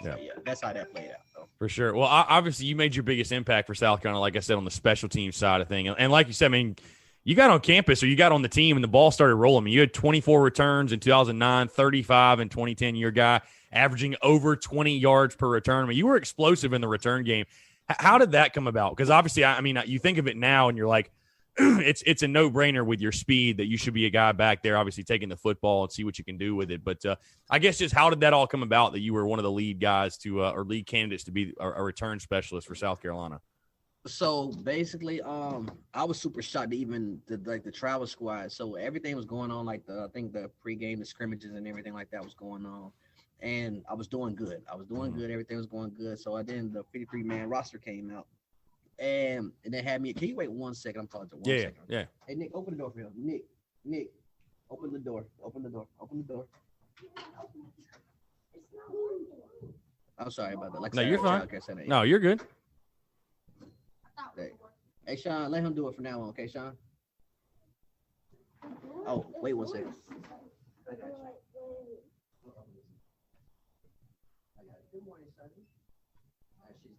yeah, that's how that played out though. For sure. Well, obviously you made your biggest impact for South Carolina, like I said, on the special team side of thing. And like you said, I mean, you got on campus or you got on the team and the ball started rolling. I mean, you had 24 returns in 2009, 35 in 2010, your guy averaging over 20 yards per return. I mean, you were explosive in the return game. How did that come about? Because obviously, I mean, you think of it now and you're like, it's a no-brainer with your speed that you should be a guy back there, obviously taking the football and see what you can do with it. But I guess just how did that all come about that you were one of the lead guys to or lead candidates to be a return specialist for South Carolina? So basically, I was super shocked to even the travel squad. So everything was going on, like I think the pregame, the scrimmages and everything like that was going on. And I was doing good. Good. Everything was going good. So then the 53-man roster came out. And they had me. Can you wait 1 second? I'm calling it 1 second. Yeah. Hey, Nick, open the door for him. Nick, open the door. Open the door. I'm sorry about that. Like no, you're fine. No, you're good. Hey, Sean, let him do it from now on, okay, Sean? Oh, wait 1 second. I got you. Good morning, Sonny.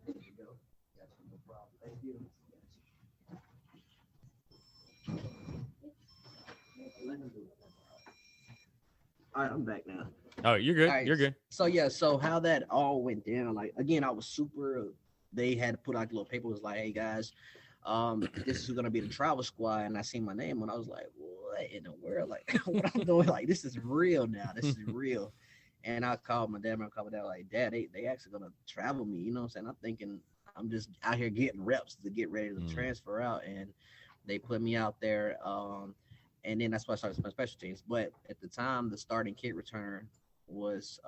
There you go. Got you, no problem. Thank you. All right, I'm back now. Oh, you're good. Right, you're good. So how that all went down, like, again, I was super, they had to put out a little paper, was like, hey, guys, this is who's going to be the travel squad, and I seen my name, and I was like, what in the world? Like, what I'm doing? Like, this is real now. This is real. And I called my dad, like, Dad, they actually going to travel me, you know what I'm saying? I'm thinking I'm just out here getting reps to get ready to transfer out, and they put me out there, and then that's why I started my special teams. But at the time, the starting kick return was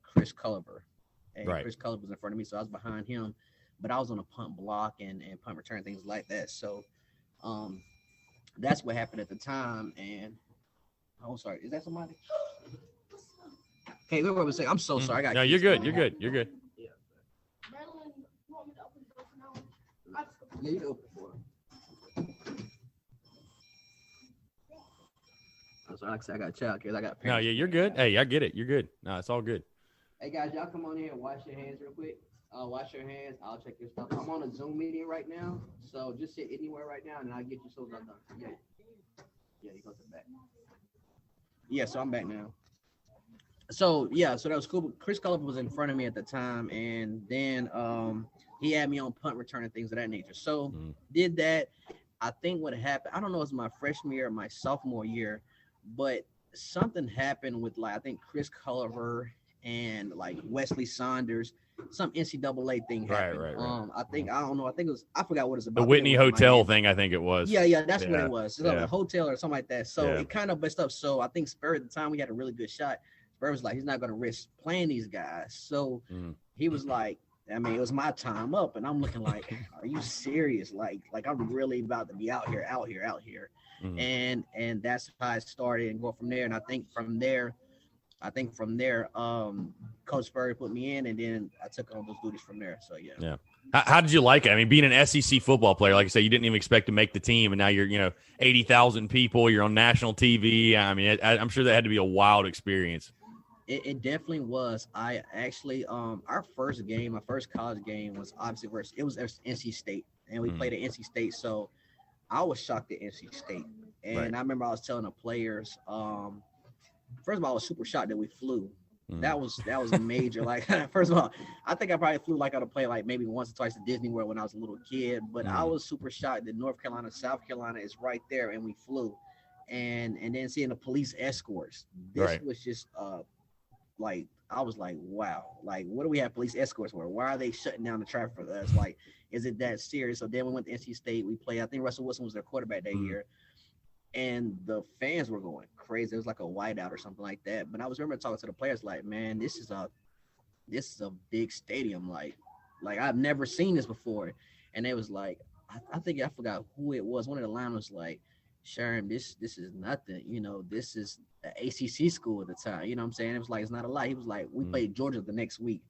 Chris Culliver. And Chris Culliver was in front of me, so I was behind him. But I was on a punt block and punt return, things like that. So that's what happened at the time. And I'm sorry, is that somebody? Okay, wait a second. I'm so sorry. No, you're good. You're good. You're good. Yeah. Yeah, you can open for him. I'm sorry, like I said, I got child kids. I got parents. No, yeah, you're good. Hey, I get it. You're good. No, it's all good. Hey, guys, y'all come on here and wash your hands real quick. Wash your hands. I'll check your stuff. I'm on a Zoom meeting right now, so just sit anywhere right now, and I'll get you so done. Yeah, you go to the back. Yeah, so I'm back now. So that was cool. Chris Culliver was in front of me at the time, and then he had me on punt return and things of that nature. So did that. I think what happened, I don't know if it was my freshman year or my sophomore year, but something happened with, like, I think Chris Culliver and like Wesley Saunders. some NCAA thing happened. Right. I don't know. I think it was, I forgot what it's about. The Whitney Hotel thing, I think it was. Yeah, that's what it was. It's like a hotel or something like that. So Yeah. it kind of messed up. So I think Spurs at the time we had a really good shot. Spurs was like, he's not going to risk playing these guys. So he was like, I mean, it was my time up, and I'm looking like, are you serious? Like I'm really about to be out here. And that's how I started and go from there. And I think from there, Coach Spurs put me in, and then I took on those duties from there. So yeah. How did you like it? I mean, being an SEC football player, like I said, you didn't even expect to make the team, and now you're 80,000 people. You're on national TV. I mean, I'm sure that had to be a wild experience. It definitely was. I actually, our first college game was obviously versus NC State, and we played at NC State. So I was shocked at NC State, and I remember I was telling the players, first of all, I was super shocked that we flew. That was a major. Like, first of all, I think I probably flew like on a plane like maybe once or twice to Disney World when I was a little kid. But I was super shocked that North Carolina, South Carolina is right there, and we flew, and then seeing the police escorts. This was just like, I was like, wow, like, what do we have police escorts for? Why are they shutting down the traffic for us? Like, is it that serious? So then we went to NC State. We played. I think Russell Wilson was their quarterback that year, and the fans were going crazy. It was like a whiteout or something like that. But I was remember talking to the players like, man, this is a big stadium. Like I've never seen this before. And they was like, I think I forgot who it was. One of the linemen was like, Sherman, this is nothing. This is the ACC school at the time. You know what I'm saying? It was like, it's not a lie. He was like, we played Georgia the next week.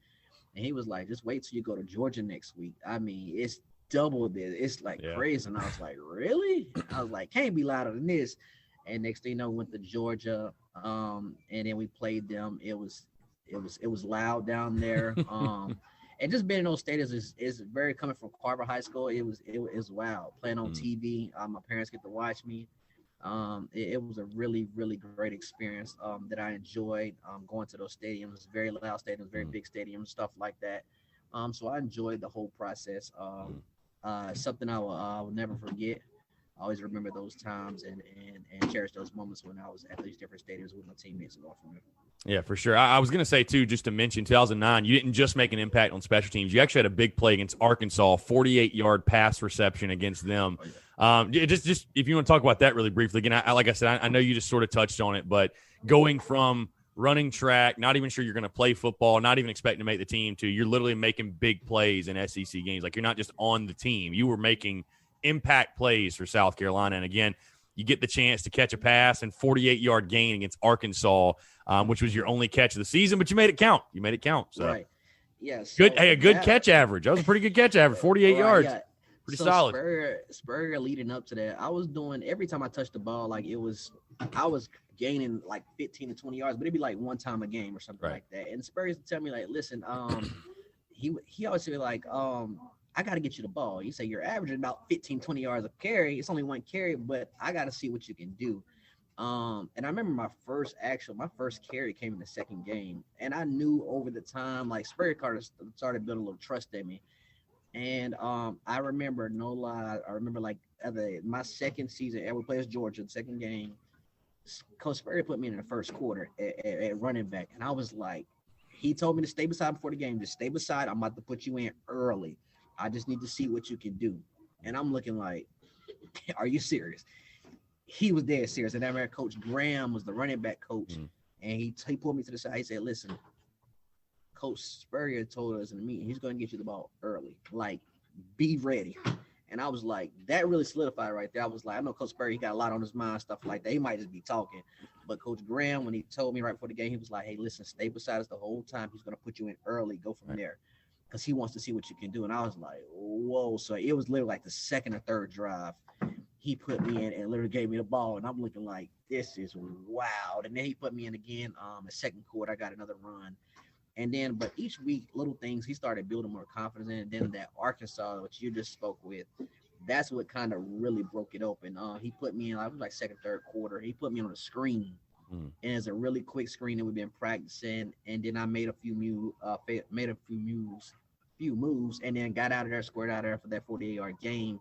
And he was like, just wait till you go to Georgia next week. I mean, it's double this. It's like crazy. And I was like, really? I was like, can't be louder than this. And next thing you know, went to Georgia. And then we played them. It was loud down there. And just being in those stadiums is very coming from Carver High School. It was wild. Playing on TV. My parents get to watch me. It was a really, really great experience that I enjoyed going to those stadiums, very loud stadiums, very big stadiums, stuff like that. So I enjoyed the whole process. Something I will never forget. I always remember those times and cherish those moments when I was at these different stadiums with my teammates and going from there. Yeah, for sure. I was going to say, too, just to mention, 2009, you didn't just make an impact on special teams. You actually had a big play against Arkansas, 48-yard pass reception against them. Just if you want to talk about that really briefly. Again, like I said, I know you just sort of touched on it, but going from running track, not even sure you're going to play football, not even expecting to make the team, to you're literally making big plays in SEC games. Like, you're not just on the team. You were making impact plays for South Carolina. And, again, you get the chance to catch a pass and 48-yard gain against Arkansas, which was your only catch of the season, but you made it count. So. Right. Yes. Good. Hey, a good catch average. That was a pretty good catch average. 48 yards. Yeah. Pretty solid. Spurrier leading up to that, I was doing every time I touched the ball, like I was gaining like 15 to 20 yards, but it'd be like one time a game or something like that. And Spurrier used to tell me like, listen, he always say like, I got to get you the ball. You say you're averaging about 15, 20 yards a carry. It's only one carry, but I got to see what you can do. And I remember my first carry came in the second game. And I knew over the time, like Spurrier started building a little trust in me. And I remember, no lie, like my second season, we played as Georgia, the second game, Coach Spurrier put me in the first quarter at running back. And I was like, he told me to stay beside before the game. Just stay beside. I'm about to put you in early. I just need to see what you can do. And I'm looking like, are you serious? He was dead serious. And I remember Coach Graham was the running back coach. And he pulled me to the side. He said, listen, Coach Spurrier told us in the meeting, he's going to get you the ball early. Like, be ready. And I was like, that really solidified right there. I was like, I know Coach Spurrier, he got a lot on his mind, stuff like that. He might just be talking. But Coach Graham, when he told me right before the game, he was like, hey, listen, stay beside us the whole time. He's going to put you in early. Go from there. Because he wants to see what you can do. And I was like, whoa. So it was literally like the second or third drive. He put me in and literally gave me the ball. And I'm looking like, this is wild. And then he put me in again. The second quarter, I got another run. And then, but each week, little things, he started building more confidence in. And then that Arkansas, which you just spoke with, that's what kind of really broke it open. He put me in, I was like second, third quarter. He put me on a screen. And it's a really quick screen that we've been practicing. And then I made a few moves, and then got out of there, squared out of there for that 48-yard game.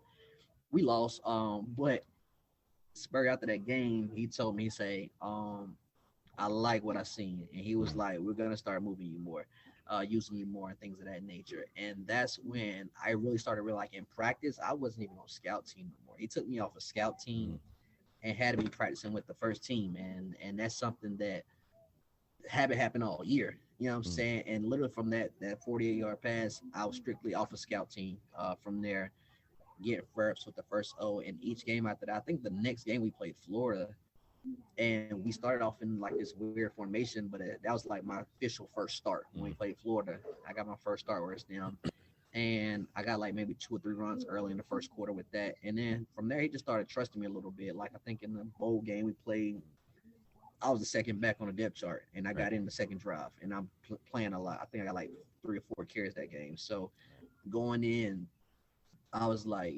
We lost. But Spurrier after that game, he told me, he said, I like what I seen. And he was like, we're going to start moving you more. using you more and things of that nature. And that's when I really started realizing in practice, I wasn't even on scout team no more. He took me off a scout team and had me practicing with the first team. And that's something that haven't happened all year. You know what I'm saying? And literally from that 48-yard pass, I was strictly off a scout team. From there, get reps with the first O. And each game after that, I think the next game we played Florida, and we started off in like this weird formation, but that was like my official first start when we played Florida. I got my first start versus them, and I got like maybe 2 or 3 runs early in the first quarter with that. And then from there, he just started trusting me a little bit. Like I think in the bowl game we played, I was the second back on the depth chart, and I got in the second drive, and I'm playing a lot. I think I got like 3 or 4 carries that game. So going in, I was like,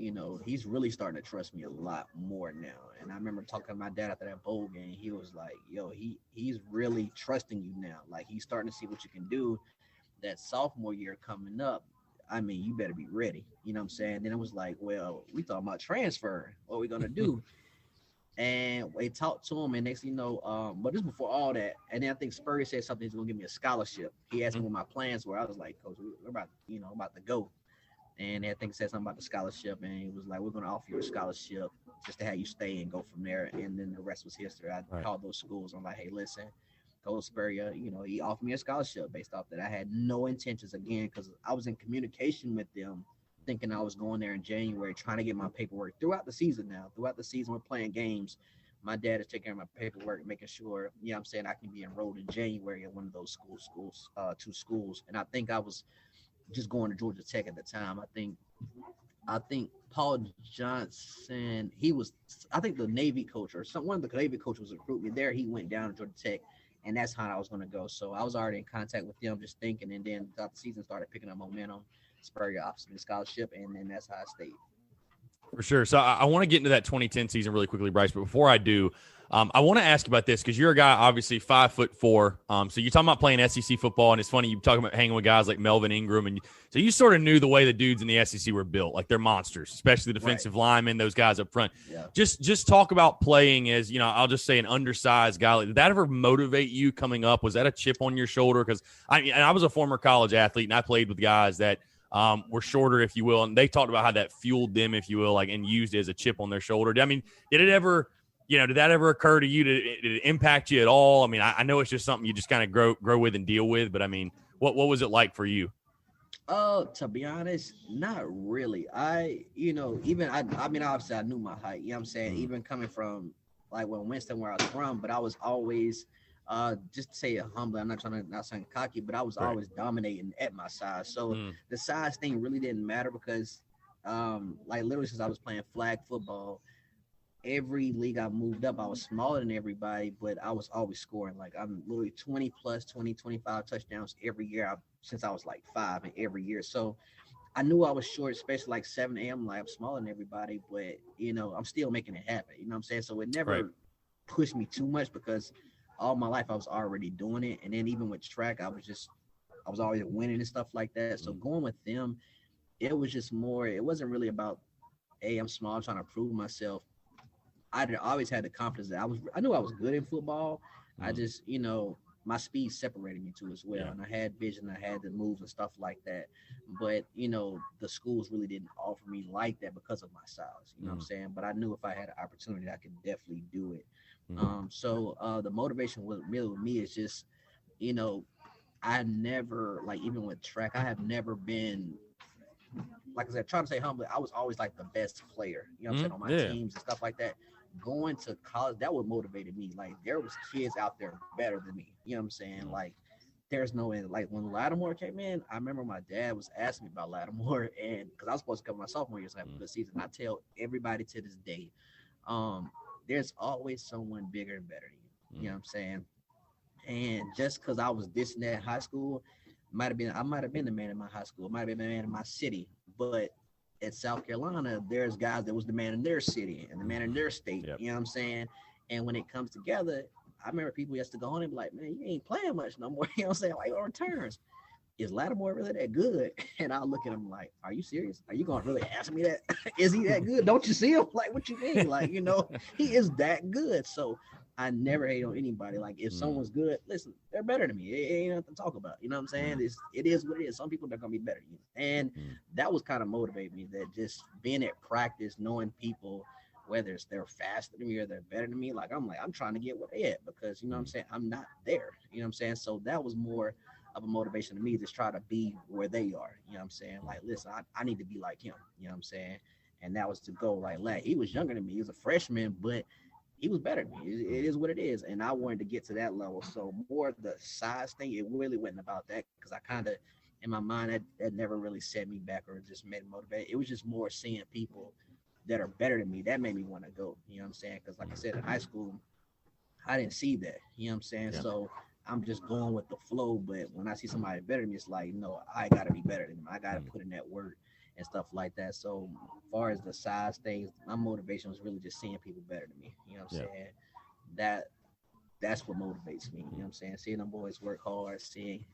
he's really starting to trust me a lot more now. And I remember talking to my dad after that bowl game. He was like, yo, he's really trusting you now. Like, he's starting to see what you can do. That sophomore year coming up, I mean, you better be ready. You know what I'm saying? Then it was like, well, we talking about transfer. What are we going to do? And we talked to him, and next thing you know, but this before all that. And then I think Spurs said something, he's going to give me a scholarship. He asked me what my plans were. I was like, Coach, we're about to go. And I think said something about the scholarship, and he was like, we're going to offer you a scholarship just to have you stay and go from there. And then the rest was history. I called those schools. I'm like, hey, listen, Coach Spurrier, he offered me a scholarship based off that. I had no intentions, again, because I was in communication with them, thinking I was going there in January, trying to get my paperwork throughout the season now. Throughout the season, we're playing games. My dad is taking care of my paperwork, making sure, I'm saying I can be enrolled in January at one of those schools, 2 schools. And I think I was just going to Georgia Tech at the time. I think Paul Johnson, I think the Navy coach or one of the Navy coaches was recruiting me there. He went down to Georgia Tech, and that's how I was going to go. So I was already in contact with them, just thinking, and then the season started picking up momentum. Spurrier offered me the scholarship, and then that's how I stayed. For sure. So I want to get into that 2010 season really quickly, Bryce. But before I do, I want to ask about this because you're a guy, obviously 5'4". So you're talking about playing SEC football, and it's funny you talking about hanging with guys like Melvin Ingram, and so you sort of knew the way the dudes in the SEC were built, like they're monsters, especially the defensive linemen, those guys up front. Yeah. Just talk about playing as I'll just say an undersized guy. Did that ever motivate you coming up? Was that a chip on your shoulder? Because I was a former college athlete, and I played with guys that were shorter, if you will, and they talked about how that fueled them, if you will, like, and used it as a chip on their shoulder. Did it ever, did that ever occur to you? Did it impact you at all? I mean, I know it's just something you just kind of grow with and deal with, but I mean, what was it like for you? To be honest, not really. Obviously I knew my height, you know what I'm saying? Even coming from like Winston, where I was from, but I was always just to say it humbly, I'm not saying cocky, but I was always dominating at my size. So the size thing really didn't matter because like literally since I was playing flag football, every league I moved up, I was smaller than everybody, but I was always scoring. Like I'm literally 20 plus 20, 25 touchdowns every year since I was like 5 and every year. So I knew I was short, especially like 7 a.m. Like I'm smaller than everybody, but I'm still making it happen. You know what I'm saying? So it never pushed me too much because all my life I was already doing it. And then even with track, I was always winning and stuff like that. So going with them, it was just more, it wasn't really about, hey, I'm small, I'm trying to prove myself. I always had the confidence that I knew I was good in football. I just, my speed separated me too as well. Yeah. And I had vision, I had the moves and stuff like that. But, the schools really didn't offer me like that because of my size, you know what I'm saying? But I knew if I had an opportunity, I could definitely do it. So the motivation with me is just, I never, like, even with track, I have never been, like I said, trying to say humbly, I was always like the best player, you know what I'm saying, on my teams and stuff like that. Going to college, that what motivated me. Like, there was kids out there better than me, you know what I'm saying? Like, there's no way. Like, when Lattimore came in, I remember my dad was asking me about Lattimore, and because I was supposed to come my sophomore year, so I have a good season. I tell everybody to this day, there's always someone bigger and better than you. You know what I'm saying? And just because I was this and that in high school, I might have been the man in my high school. I might have been the man in my city. But at South Carolina, there's guys that was the man in their city and the man in their state. Yep. You know what I'm saying? And when it comes together, I remember people used to go on and be like, man, you ain't playing much no more. You know what I'm saying? Like, on returns. Is Lattimore really that good? And I'll look at him like, are you serious? Are you going to really ask me that? Is he that good? Don't you see him? Like, what you mean? Like, he is that good. So I never hate on anybody. Like if someone's good, listen, they're better than me. It ain't nothing to talk about. You know what I'm saying? It is what it is. Some people are gonna be better than you. And that was kind of motivating me, that just being at practice, knowing people, whether it's they're faster than me or they're better than me. Like I'm trying to get where they at, because you know what I'm saying, I'm not there. You know what I'm saying? So that was more of a motivation to me, to try to be where they are. You know what I'm saying? Like, listen, I need to be like him. You know what I'm saying? And that was to go like he was younger than me. He was a freshman, but he was better than me. It is what it is. And I wanted to get to that level. So more the size thing, it really wasn't about that, because I kind of, in my mind, that never really set me back or just made me motivated. It was just more seeing people that are better than me. That made me want to go. You know what I'm saying? Because like I said, in high school, I didn't see that. You know what I'm saying? Yeah. So I'm just going with the flow. But when I see somebody better than me, it's like, no, I got to be better than them. I got to put in that work and stuff like that. So as far as the size things, my motivation was really just seeing people better than me. You know what I'm saying? That's what motivates me. You know what I'm saying? Seeing them boys work hard, seeing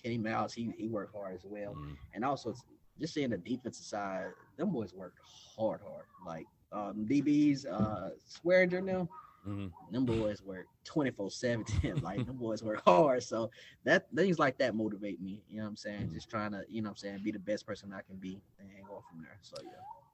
Kenny Miles, he worked hard as well. And also just seeing the defensive side, them boys worked hard. Like DBs, Swearinger now, them boys work 24/7. Like them boys work hard. So that things like that motivate me. You know what I'm saying? Just trying to, you know what I'm saying, be the best person I can be and go from there. So yeah.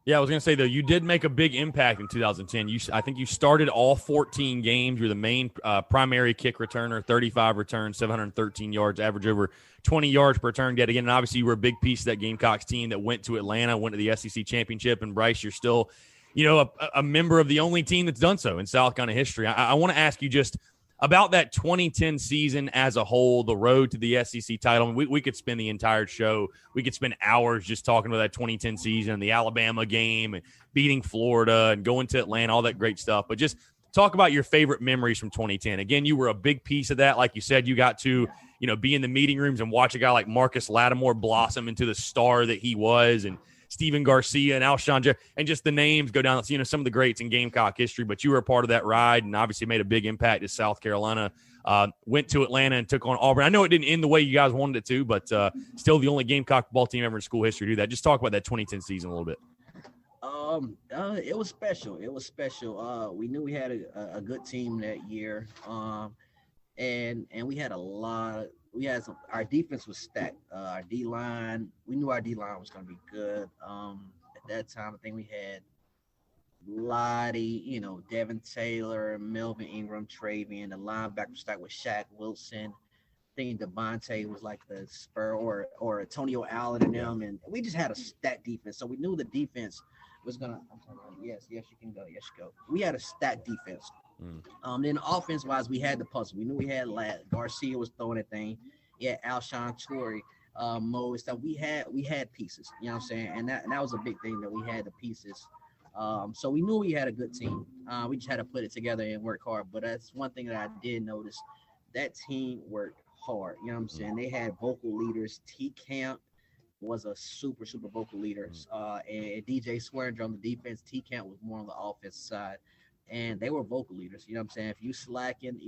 Yeah, I was going to say, though, you did make a big impact in 2010. I think you started all 14 games. You're the main primary kick returner, 35 returns, 713 yards, average over 20 yards per return. Yet again, and obviously you were a big piece of that Gamecocks team that went to Atlanta, went to the SEC championship. And Bryce, you're still, a member of the only team that's done so in South Carolina history. I want to ask you just about that 2010 season as a whole, the road to the SEC title. We could spend the entire show. We could spend hours just talking about that 2010 season, the Alabama game, and beating Florida and going to Atlanta, all that great stuff. But just talk about your favorite memories from 2010. Again, you were a big piece of that. Like you said, you got to, be in the meeting rooms and watch a guy like Marcus Lattimore blossom into the star that he was, and Steven Garcia and Alshon, and just the names go down, some of the greats in Gamecock history. But you were a part of that ride and obviously made a big impact as South Carolina went to Atlanta and took on Auburn. I know it didn't end the way you guys wanted it to, but still the only Gamecock ball team ever in school history to do that. Just talk about that 2010 season a little bit. It was special. We knew we had a good team that year. And we had our defense was stacked. Our D-line, we knew our D-line was going to be good. At that time, I think we had Lottie, Devin Taylor, Melvin Ingram, Travian. The linebacker stacked with Shaq Wilson. I think Devontae was like the Spur or Antonio Allen and them. And we just had a stacked defense. So we knew the defense was going to – yes, you can go. Yes, you go. We had a stacked defense. Then offense-wise, we had the puzzle. We knew we had Garcia was throwing that thing. Yeah, Alshon Torrey, Mo and stuff. We had pieces. You know what I'm saying? And that was a big thing, that we had the pieces. So we knew we had a good team. We just had to put it together and work hard. But that's one thing that I did notice. That team worked hard. You know what I'm saying? They had vocal leaders. T-Camp was a super, super vocal leader. And DJ Swearinger on the defense. T-Camp was more on the offense side. And they were vocal leaders. You know what I'm saying? If you slacking,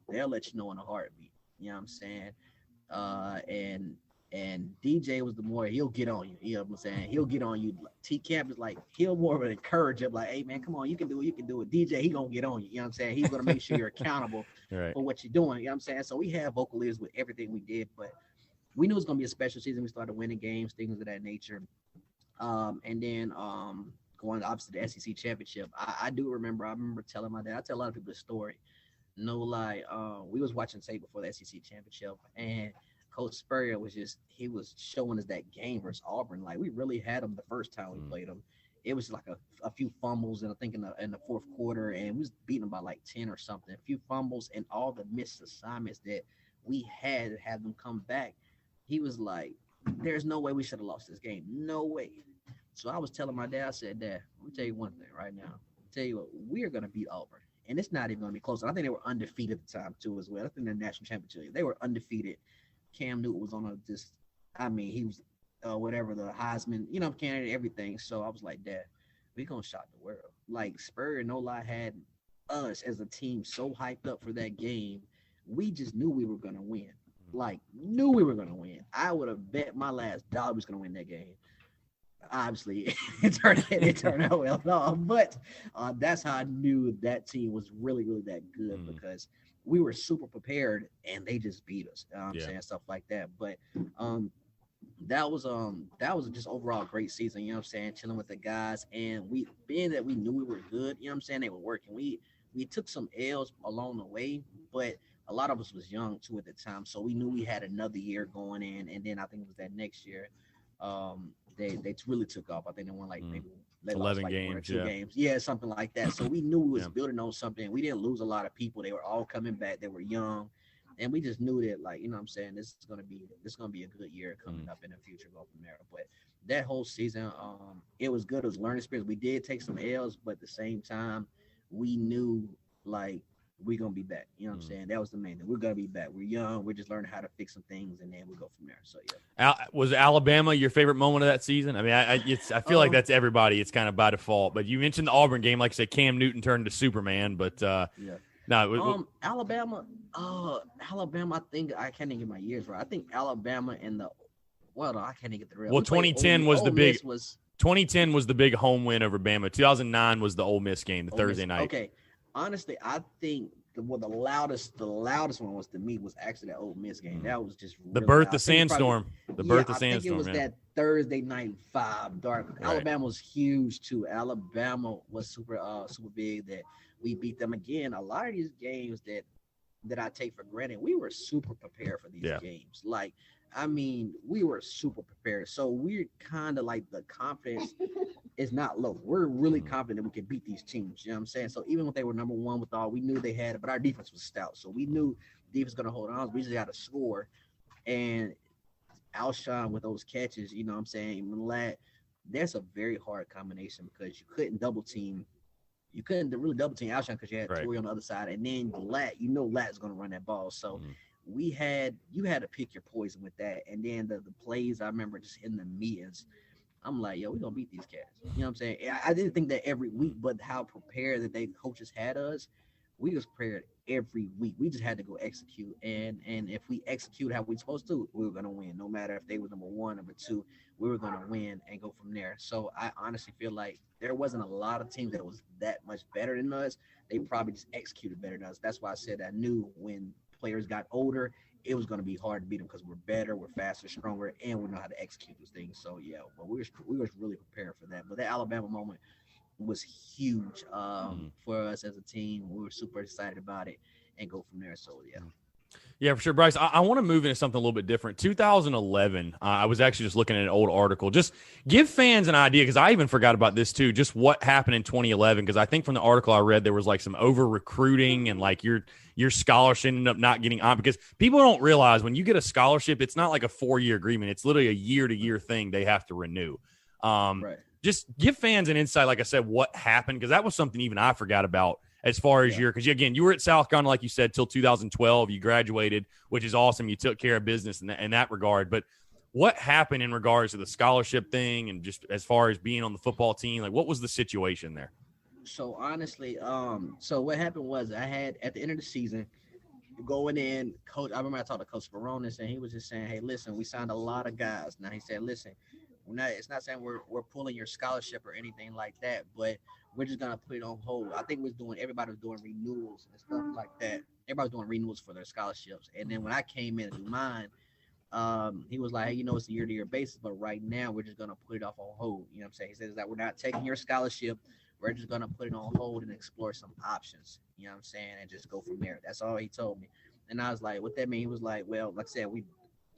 they'll let you know in a heartbeat. You know what I'm saying? And DJ was the more, he'll get on you. You know what I'm saying? He'll get on you. T-Camp is like, he'll more of an encourager, like, hey, man, come on, you can do it. DJ, he going to get on you. You know what I'm saying? He's going to make sure you're accountable for what you're doing. You know what I'm saying? So we had vocal leaders with everything we did, but we knew it was going to be a special season. We started winning games, things of that nature. And then going obviously the SEC championship. I remember telling my dad, I tell a lot of people the story. No lie. We was watching tape before the SEC championship, and Coach Spurrier he was showing us that game versus Auburn. Like, we really had them the first time we played them. It was like a few fumbles, and I think in the fourth quarter, and we was beating them by like 10 or something. A few fumbles and all the missed assignments that we had to have them come back. He was like, there's no way we should have lost this game. No way. So I was telling my dad, I said, Dad, let me tell you one thing right now. Tell you what, we are going to beat Auburn. And it's not even going to be close. And I think they were undefeated at the time, too, as well. I think they're national championship. They were undefeated. Cam Newton was on he was whatever, the Heisman, candidate, everything. So I was like, Dad, we're going to shock the world. Like, Spurrier, no lie, had us as a team so hyped up for that game. We just knew we were going to win. Like, knew we were going to win. I would have bet my last dollar we was going to win that game. obviously it turned out well at all. But that's how I knew that team was really, really that good because we were super prepared and they just beat us. I'm saying stuff like that. But that was just overall a great season, you know what I'm saying? Chilling with the guys and we being that we knew we were good, you know what I'm saying? They were working. We took some L's along the way, but a lot of us was young too at the time. So we knew we had another year going in, and then I think it was that next year, they really took off. I think they won like maybe they 11 lost like games, 1 or 2 games. Yeah, something like that. So we knew we was building on something. We didn't lose a lot of people. They were all coming back. They were young. And we just knew that, like, you know what I'm saying, this is gonna be a good year coming up in the future, go from there. But that whole season, it was good. It was learning experience. We did take some L's, but at the same time, we knew like we're gonna be back. You know what I'm saying? That was the main thing. We're gonna be back. We're young. We're just learning how to fix some things, and then we go from there. So yeah. Was Alabama your favorite moment of that season? I mean, I feel like that's everybody. It's kind of by default. But you mentioned the Auburn game, like I said, Cam Newton turned to Superman. But yeah. No, Alabama. I think I can't even get my years right. I think Alabama and I can't even get the real. Well, 2010 was the big. Was 2010 was the big home win over Bama. 2009 was the Ole Miss game, the Thursday night. Okay, honestly, I think the loudest one was to me was actually that Ole Miss game. That was just really the birth loud. of Sandstorm. I think it was that Thursday night 5 dark. Right. Alabama was huge too. Alabama was super big that we beat them again. A lot of these games that I take for granted, we were super prepared for these games. Like, I mean, we were super prepared. So we're kind of like the confidence is not low. We're really confident that we can beat these teams. You know what I'm saying? So even when they were number one with all, we knew they had it, but our defense was stout. So we knew defense was going to hold on. We just got to score. And Alshon with those catches, you know what I'm saying? That's a very hard combination because you couldn't really double team Alshon because you had Torrey on the other side, and then Lat is going to run that ball. So you had to pick your poison with that. And then the plays, I remember just in the meetings, I'm like, yo, we're going to beat these cats. You know what I'm saying? I didn't think that every week, but how prepared that they coaches had us, we was prepared every week. We just had to go execute. And if we execute how we supposed to, we were going to win. No matter if they were number 1, number 2, we were going to win and go from there. So I honestly feel like there wasn't a lot of teams that was that much better than us. They probably just executed better than us. That's why I said I knew when players got older, it was going to be hard to beat them because we're better, we're faster, stronger, and we know how to execute those things. So, yeah, but we were really prepared for that. But that Alabama moment was huge for us as a team. We were super excited about it and go from there. So, yeah. Yeah, for sure, Bryce. I want to move into something a little bit different. 2011, I was actually just looking at an old article. Just give fans an idea, because I even forgot about this too, just what happened in 2011, because I think from the article I read, there was like some over-recruiting and like your scholarship ended up not getting on, because people don't realize when you get a scholarship, it's not like a 4-year agreement. It's literally a year-to-year thing they have to renew. Right. Just give fans an insight, like I said, what happened, because that was something even I forgot about. As far as because again, you were at South Carolina, like you said, till 2012. You graduated, which is awesome. You took care of business in that regard. But what happened in regards to the scholarship thing and just as far as being on the football team? Like, what was the situation there? So honestly, so what happened was I had at the end of the season going in, coach. I remember I talked to Coach Baronis, and he was just saying, "Hey, listen, we signed a lot of guys." Now he said, "Listen, it's not saying we're pulling your scholarship or anything like that, but we're just gonna put it on hold." I think everybody was doing renewals and stuff like that. Everybody was doing renewals for their scholarships. And then when I came in to do mine, he was like, "Hey, it's a year-to-year basis, but right now we're just gonna put it off on hold." You know what I'm saying? He says that we're not taking your scholarship. We're just gonna put it on hold and explore some options. You know what I'm saying? And just go from there. That's all he told me. And I was like, "What that mean?" He was like, "Well, like I said, we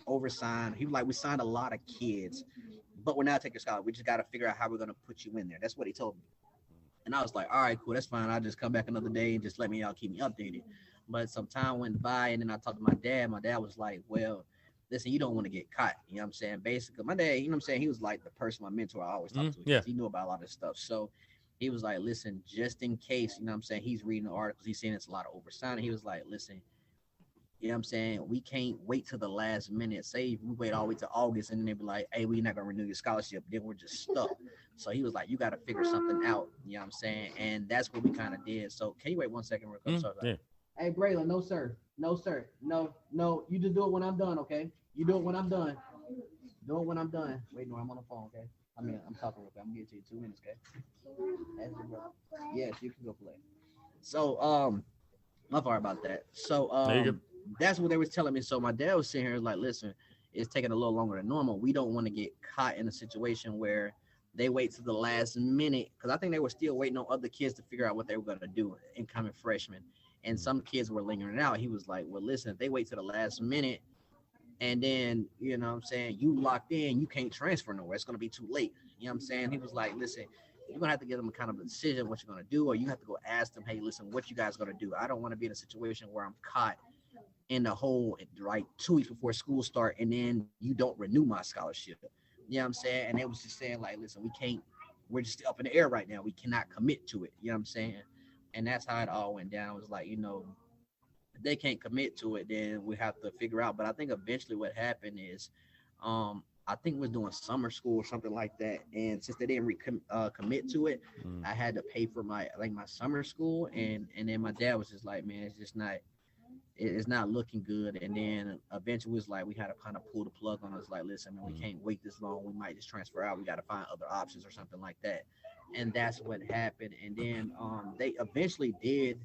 oversigned." He was like, "We signed a lot of kids, but we're not taking your scholarship. We just got to figure out how we're gonna put you in there." That's what he told me. And I was like, all right, cool, that's fine. I'll just come back another day and just let y'all keep me updated. But some time went by, and then I talked to my dad. My dad was like, well, listen, you don't want to get caught. You know what I'm saying? Basically, my dad, you know what I'm saying? He was like the person, my mentor I always talked to. Yeah. He knew about a lot of this stuff. So he was like, listen, just in case, you know what I'm saying? He's reading the articles. He's seeing it's a lot of oversigning. He was like, listen, you know what I'm saying? We can't wait till the last minute. Say if we wait all the way to August and then they be like, hey, we're not going to renew your scholarship. Then we're just stuck. So he was like, you got to figure something out. You know what I'm saying? And that's what we kind of did. So can you wait 1 second real quick? Like, hey, Braylon, no, sir. No, sir. No. You just do it when I'm done, okay? You do it when I'm done. Do it when I'm done. Wait, no, I'm on the phone, okay? I mean, I'm talking real quick. I'm gonna get to you 2 minutes, okay? Ask your brother. Yes, you can go play. So, my fault about that. So, There you go. that's what they was telling me. So my dad was sitting here like, listen, it's taking a little longer than normal. We don't want to get caught in a situation where they wait to the last minute, because I think they were still waiting on other kids to figure out what they were gonna do, incoming freshmen. And some kids were lingering out. He was like, well, listen, if they wait to the last minute and then, you know what I'm saying, you locked in, you can't transfer nowhere. It's going to be too late. You know what I'm saying? He was like, listen, you're going to have to give them a kind of a decision what you're going to do, or you have to go ask them, hey, listen, what you guys going to do? I don't want to be in a situation where I'm caught in the hole right 2 weeks before school start, and then you don't renew my scholarship. You know what I'm saying? And it was just saying like, listen, we can't, we're just up in the air right now. We cannot commit to it. You know what I'm saying? And that's how it all went down. It was like, you know, if they can't commit to it, then we have to figure out. But I think eventually what happened is, I think was doing summer school or something like that. And since they didn't commit to it, I had to pay for my summer school. And then my dad was just like, man, it's just not, it's not looking good. And then eventually was like, we had to kind of pull the plug on us. Like, listen, man, we can't wait this long. We might just transfer out. We got to find other options or something like that. And that's what happened. And then they eventually did.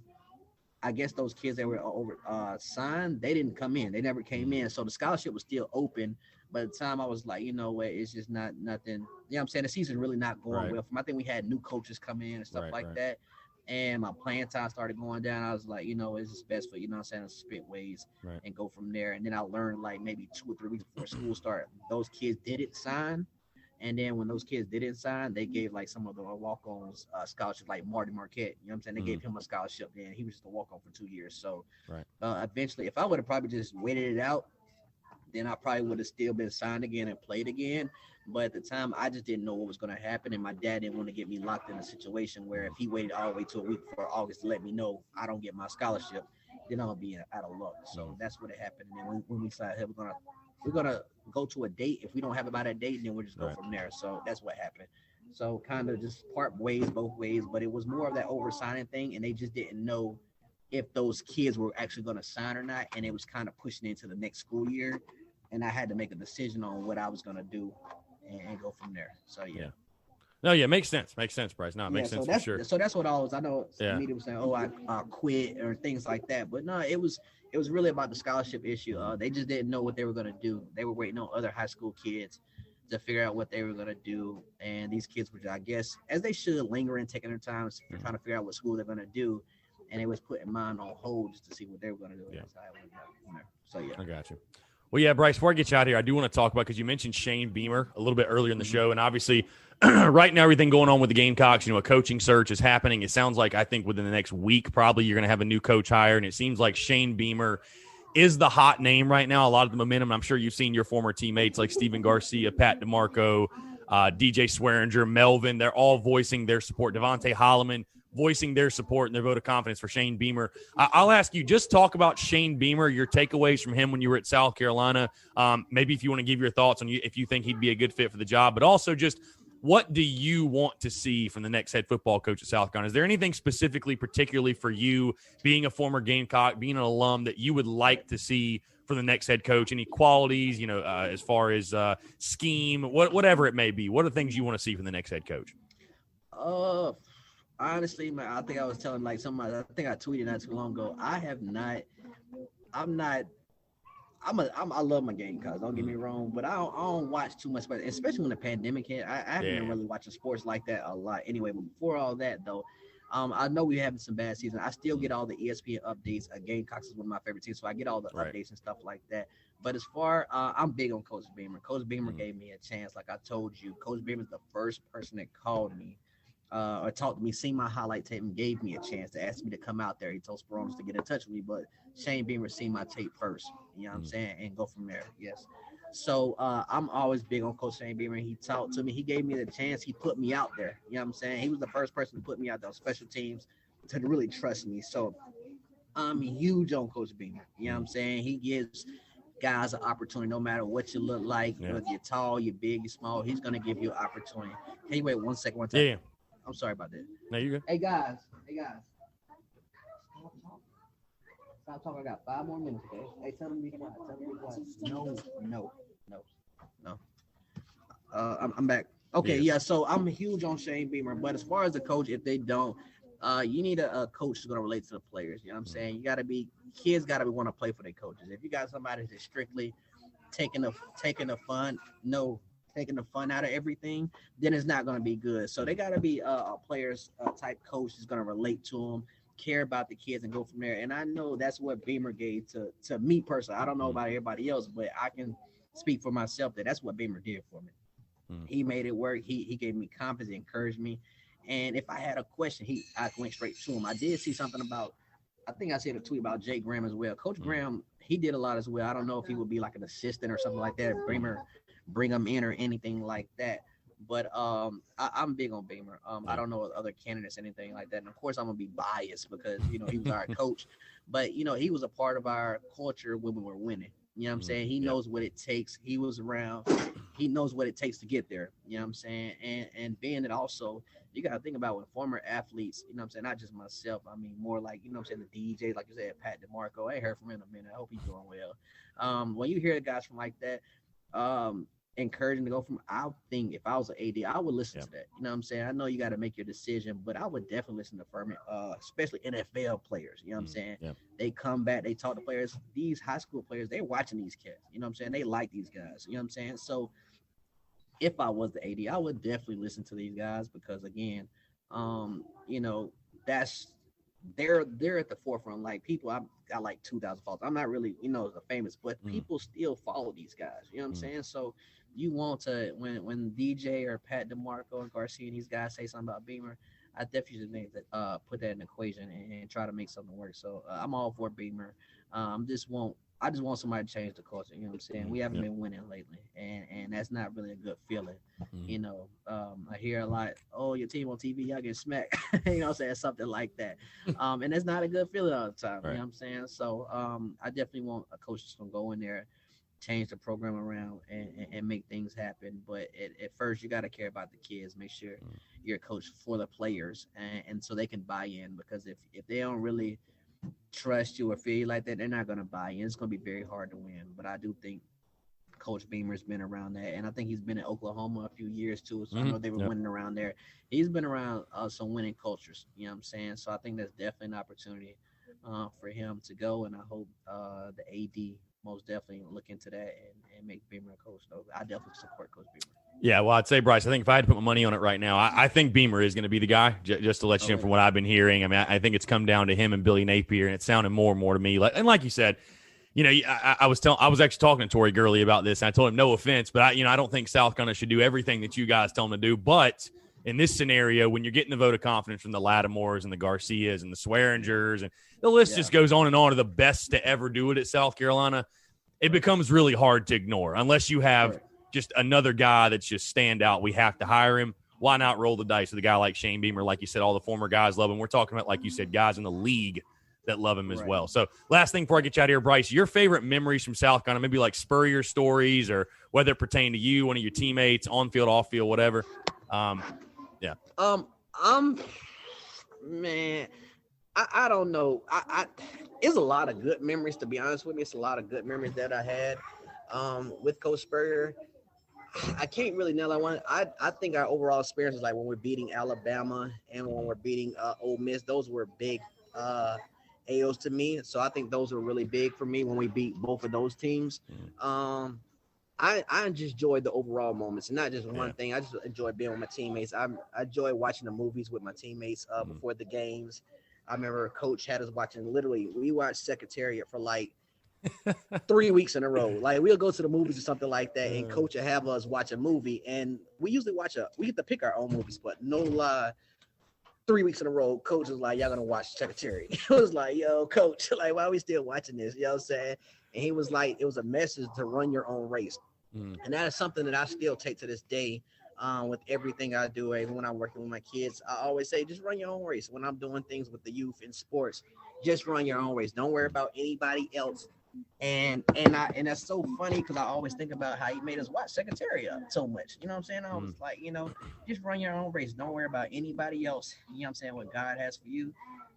I guess those kids that were over signed, they didn't come in. They never came in. So the scholarship was still open. By the time I was like, you know what, it's just not nothing. You know what I'm saying? The season really not going well for me. I think we had new coaches come in and stuff like that. And my playing time started going down. I was like, you know, it's just best for, you know what I'm saying, to split ways and go from there. And then I learned like maybe 2 or 3 weeks before school started, those kids didn't sign. And then when those kids didn't sign, they gave like some of the walk-ons scholarship, like Marty Marquette. You know what I'm saying? They gave him a scholarship. Then he was just a walk-on for 2 years. So eventually, if I would have probably just waited it out, then I probably would have still been signed again and played again. But at the time, I just didn't know what was going to happen. And my dad didn't want to get me locked in a situation where if he waited all the way to a week before August to let me know I don't get my scholarship, then I'll be out of luck. So that's what happened. And then when we decided, hey, we're gonna go to a date. If we don't have it by that date, then we'll just go from there. So that's what happened. So kind of just part ways, both ways. But it was more of that over-signing thing, and they just didn't know if those kids were actually going to sign or not. And it was kind of pushing into the next school year. And I had to make a decision on what I was going to do and go from there. So, yeah. No, yeah, makes sense. Makes sense, Bryce. No, it makes sense for sure. So that's what I was. I know some media was saying, oh, I quit or things like that. But no, it was really about the scholarship issue. They just didn't know what they were going to do. They were waiting on other high school kids to figure out what they were going to do. And these kids were, I guess, as they should, lingering, taking their time, trying to figure out what school they're going to do. And they was putting mine on hold just to see what they were going to do. Yeah. So, yeah. I got you. Well, yeah, Bryce, before I get you out here, I do want to talk about, because you mentioned Shane Beamer a little bit earlier in the show, and obviously right now everything going on with the Gamecocks, you know, a coaching search is happening. It sounds like, I think within the next week, probably you're going to have a new coach hired, and it seems like Shane Beamer is the hot name right now. A lot of the momentum, I'm sure you've seen your former teammates like Steven Garcia, Pat DeMarco, DJ Swearinger, Melvin, they're all voicing their support. Devontae Holloman voicing their support and their vote of confidence for Shane Beamer. I'll ask you, just talk about Shane Beamer, your takeaways from him when you were at South Carolina. Maybe if you want to give your thoughts on if you think he'd be a good fit for the job, but also just what do you want to see from the next head football coach at South Carolina? Is there anything specifically, particularly for you, being a former Gamecock, being an alum, that you would like to see for the next head coach? Any qualities, you know, as far as scheme, whatever it may be? What are the things you want to see from the next head coach? Honestly, man, I think I was telling like somebody, I think I tweeted not too long ago. I love my Gamecocks, don't get me wrong, but I don't watch too much, especially when the pandemic hit. I haven't been really watching sports like that a lot anyway. But before all that, though, I know we're having some bad season. I still get all the ESPN updates. Gamecocks is one of my favorite teams, so I get all the updates and stuff like that. But as far, I'm big on Coach Beamer. Coach Beamer gave me a chance, like I told you. Coach Beamer is the first person that called me. Or talked to me, seen my highlight tape, and gave me a chance to ask me to come out there. He told Spurs to get in touch with me, but Shane Beamer seen my tape first, you know what I'm saying, and go from there. Yes. So I'm always big on Coach Shane Beamer. He talked to me. He gave me the chance. He put me out there. You know what I'm saying? He was the first person to put me out there on special teams to really trust me. So I'm huge on Coach Beamer. You know what I'm saying? He gives guys an opportunity no matter what you look like. Whether you're tall, you're big, you're small, he's going to give you an opportunity. Can you wait one second? One time? Yeah. I'm sorry about that. No, you're good. Hey guys. Stop talking. I got 5 more minutes, okay? Hey, tell them to be quiet. No. I'm back. Okay, yeah. So I'm huge on Shane Beamer, but as far as the coach, if they don't, you need a coach who's gonna relate to the players. You know what I'm saying? You gotta be kids gotta be want to play for their coaches. If you got somebody that's strictly taking the fun, no, taking the fun out of everything, then it's not gonna be good. So they gotta be a players type coach who's gonna relate to them, care about the kids, and go from there. And I know that's what Beamer gave to me personally. I don't know about everybody else, but I can speak for myself that that's what Beamer did for me. He made it work. He gave me confidence, encouraged me. And if I had a question, I went straight to him. I did see something about, I think I said a tweet about Jay Graham as well. Coach Graham, he did a lot as well. I don't know if he would be like an assistant or something like that, bring him in or anything like that. But I'm big on Beamer. I don't know other candidates, anything like that. And of course, I'm gonna be biased because he was our coach, but he was a part of our culture when we were winning. You know what I'm saying? He knows what it takes. He was around. He knows what it takes to get there. You know what I'm saying? And being that also, you got to think about when former athletes, you know what I'm saying? Not just myself. I mean, more like, you know what I'm saying, the DJs, like you said, Pat DeMarco. I ain't heard from him in a minute. I hope he's doing well. When you hear guys from like that, encouraging to go from, I think if I was an AD, I would listen to that. You know what I'm saying? I know you got to make your decision, but I would definitely listen to Furman, especially NFL players. You know what I'm saying? They come back, they talk to players. These high school players, they're watching these kids. You know what I'm saying? They like these guys. You know what I'm saying? So if I was the AD, I would definitely listen to these guys because again, that's they're at the forefront. Like people, I got like 2,000 followers. I'm not really, the famous, but people still follow these guys. You know what I'm saying? So you want to when DJ or Pat DeMarco and Garcia and these guys say something about Beamer, I definitely should make that put that in the equation and try to make something work. So I'm all for Beamer. I just want somebody to change the culture. You know what I'm saying? We haven't been winning lately, and that's not really a good feeling. I hear a lot, oh, your team on TV, y'all get smacked. You know what I'm saying? Something like that. And that's not a good feeling all the time. Right. You know what I'm saying? So I definitely want a coach that's going to go in there, change the program around, and make things happen. But at first, you got to care about the kids. Make sure you're a coach for the players, and so they can buy in. Because if they don't really trust you or feel you like that, they're not going to buy in. It's going to be very hard to win. But I do think Coach Beamer's been around that, and I think he's been in Oklahoma a few years too. So I know they were winning around there. He's been around some winning cultures. You know what I'm saying? So I think that's definitely an opportunity for him to go, and I hope the AD most definitely look into that and make Beamer a coach. So I definitely support Coach Beamer. Yeah, well, I'd say, Bryce, I think if I had to put my money on it right now, I think Beamer is going to be the guy, just to let you know from what I've been hearing. I mean, I think it's come down to him and Billy Napier, and it's sounding more and more to me. Like you said, I was actually talking to Tori Gurley about this, and I told him, no offense, but I don't think South Carolina should do everything that you guys tell them to do. But in this scenario, when you're getting the vote of confidence from the Lattimores and the Garcias and the Swearingers, and the list just goes on of the best to ever do it at South Carolina, it becomes really hard to ignore unless you have just another guy that's just stand out. We have to hire him. Why not roll the dice with a guy like Shane Beamer? Like you said, all the former guys love him. We're talking about, like you said, guys in the league that love him as well. So last thing before I get you out of here, Bryce, your favorite memories from South Carolina, maybe like Spurrier stories or whether it pertain to you, one of your teammates, on field, off field, whatever. Man, I don't know. It's a lot of good memories, to be honest with me. It's a lot of good memories that I had with Coach Spurrier. I can't really nail that one. I think our overall experience is like when we're beating Alabama and when we're beating Ole Miss. Those were big AOs to me. So I think those were really big for me when we beat both of those teams. I just enjoyed the overall moments and not just one thing. I just enjoy being with my teammates. I enjoy watching the movies with my teammates before the games. I remember Coach had us watching, literally, we watched Secretariat for like 3 weeks in a row. Like we'll go to the movies or something like that, and Coach will have us watch a movie, and we usually we get to pick our own movies, but no lie, 3 weeks in a row, Coach was like, y'all gonna watch Secretariat. It was like, yo, Coach, like, why are we still watching this? You know what I'm saying? And he was like, it was a message to run your own race. And that is something that I still take to this day. With everything I do, even when I'm working with my kids, I always say, just run your own race. When I'm doing things with the youth in sports, just run your own race. Don't worry about anybody else. And that's so funny because I always think about how he made us watch Secretariat so much. You know what I'm saying? I was like, just run your own race. Don't worry about anybody else. You know what I'm saying? What God has for you,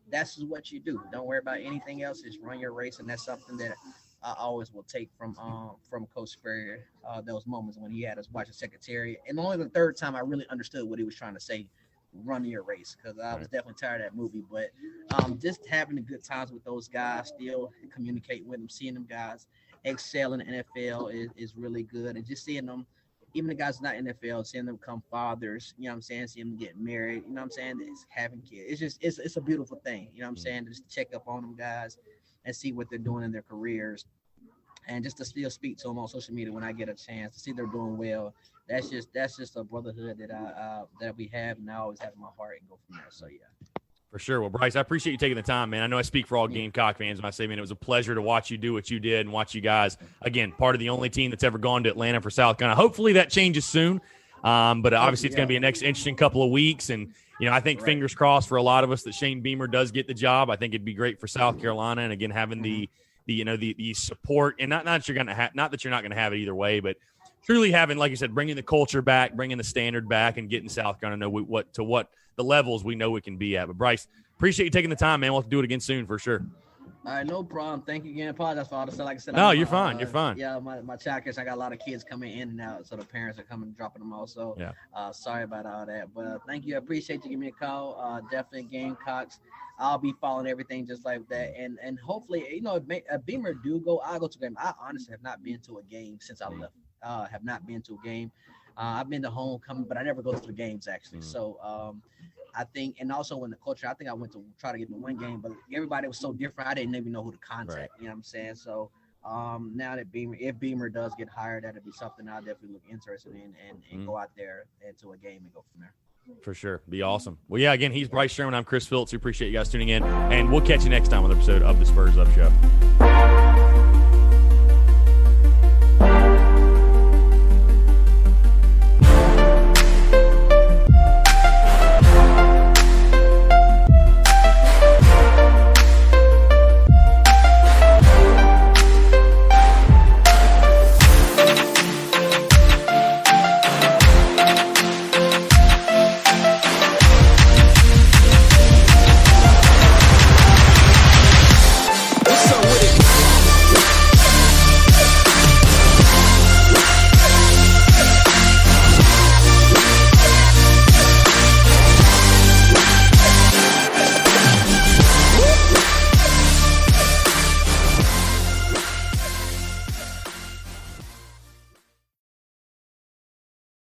that's what you do. Don't worry about anything else. Just run your race. And that's something that I always will take from Coach Spurrier, those moments when he had us watch the secretary. And only the third time I really understood what he was trying to say, run your race, because I was definitely tired of that movie. But just having the good times with those guys, still communicating with them, seeing them guys excel in the NFL is really good. And just seeing them, even the guys not in the NFL, seeing them become fathers, you know what I'm saying, seeing them get married, you know what I'm saying, it's having kids. It's a beautiful thing, you know what I'm saying, just check up on them guys and see what they're doing in their careers. And just to still speak to them on social media when I get a chance to see they're doing well. That's just a brotherhood that we have, and I always have in my heart and go from there. So, yeah. For sure. Well, Bryce, I appreciate you taking the time, man. I know I speak for all Gamecock fans when I say, man, it was a pleasure to watch you do what you did and watch you guys, again, part of the only team that's ever gone to Atlanta for South Carolina. Hopefully that changes soon. But obviously it's going to be a next interesting couple of weeks. And, I think fingers crossed for a lot of us that Shane Beamer does get the job. I think it'd be great for South Carolina. And, again, having the support, and not that you're not going to have it either way, but truly having, like you said, bringing the culture back, bringing the standard back, and getting South Carolina to know what the levels we know we can be at. But Bryce, appreciate you taking the time, man. We'll have to do it again soon for sure. All right, no problem. Thank you again. Apologize for all the stuff. Like I said, no, you're fine. You're fine. Yeah, my childcare, I got a lot of kids coming in and out, so the parents are coming and dropping them off. So, sorry about all that. But thank you. I appreciate you giving me a call. Definitely Gamecocks. I'll be following everything just like that. And hopefully, if Beamer do go, I'll go to a game. I honestly have not been to a game since I left. Have not been to a game. I've been to homecoming, but I never go to the games, actually. So, I think, and also in the culture, I think I went to try to get to one game, but everybody was so different. I didn't even know who to contact. Right. You know what I'm saying? So now that if Beamer does get hired, that'd be something I'll definitely look interested in and go out there into a game and go from there. For sure. Be awesome. Well, yeah, again, he's Bryce Sherman. I'm Chris Phillips. We appreciate you guys tuning in, and we'll catch you next time on the episode of the Spurs Up Show.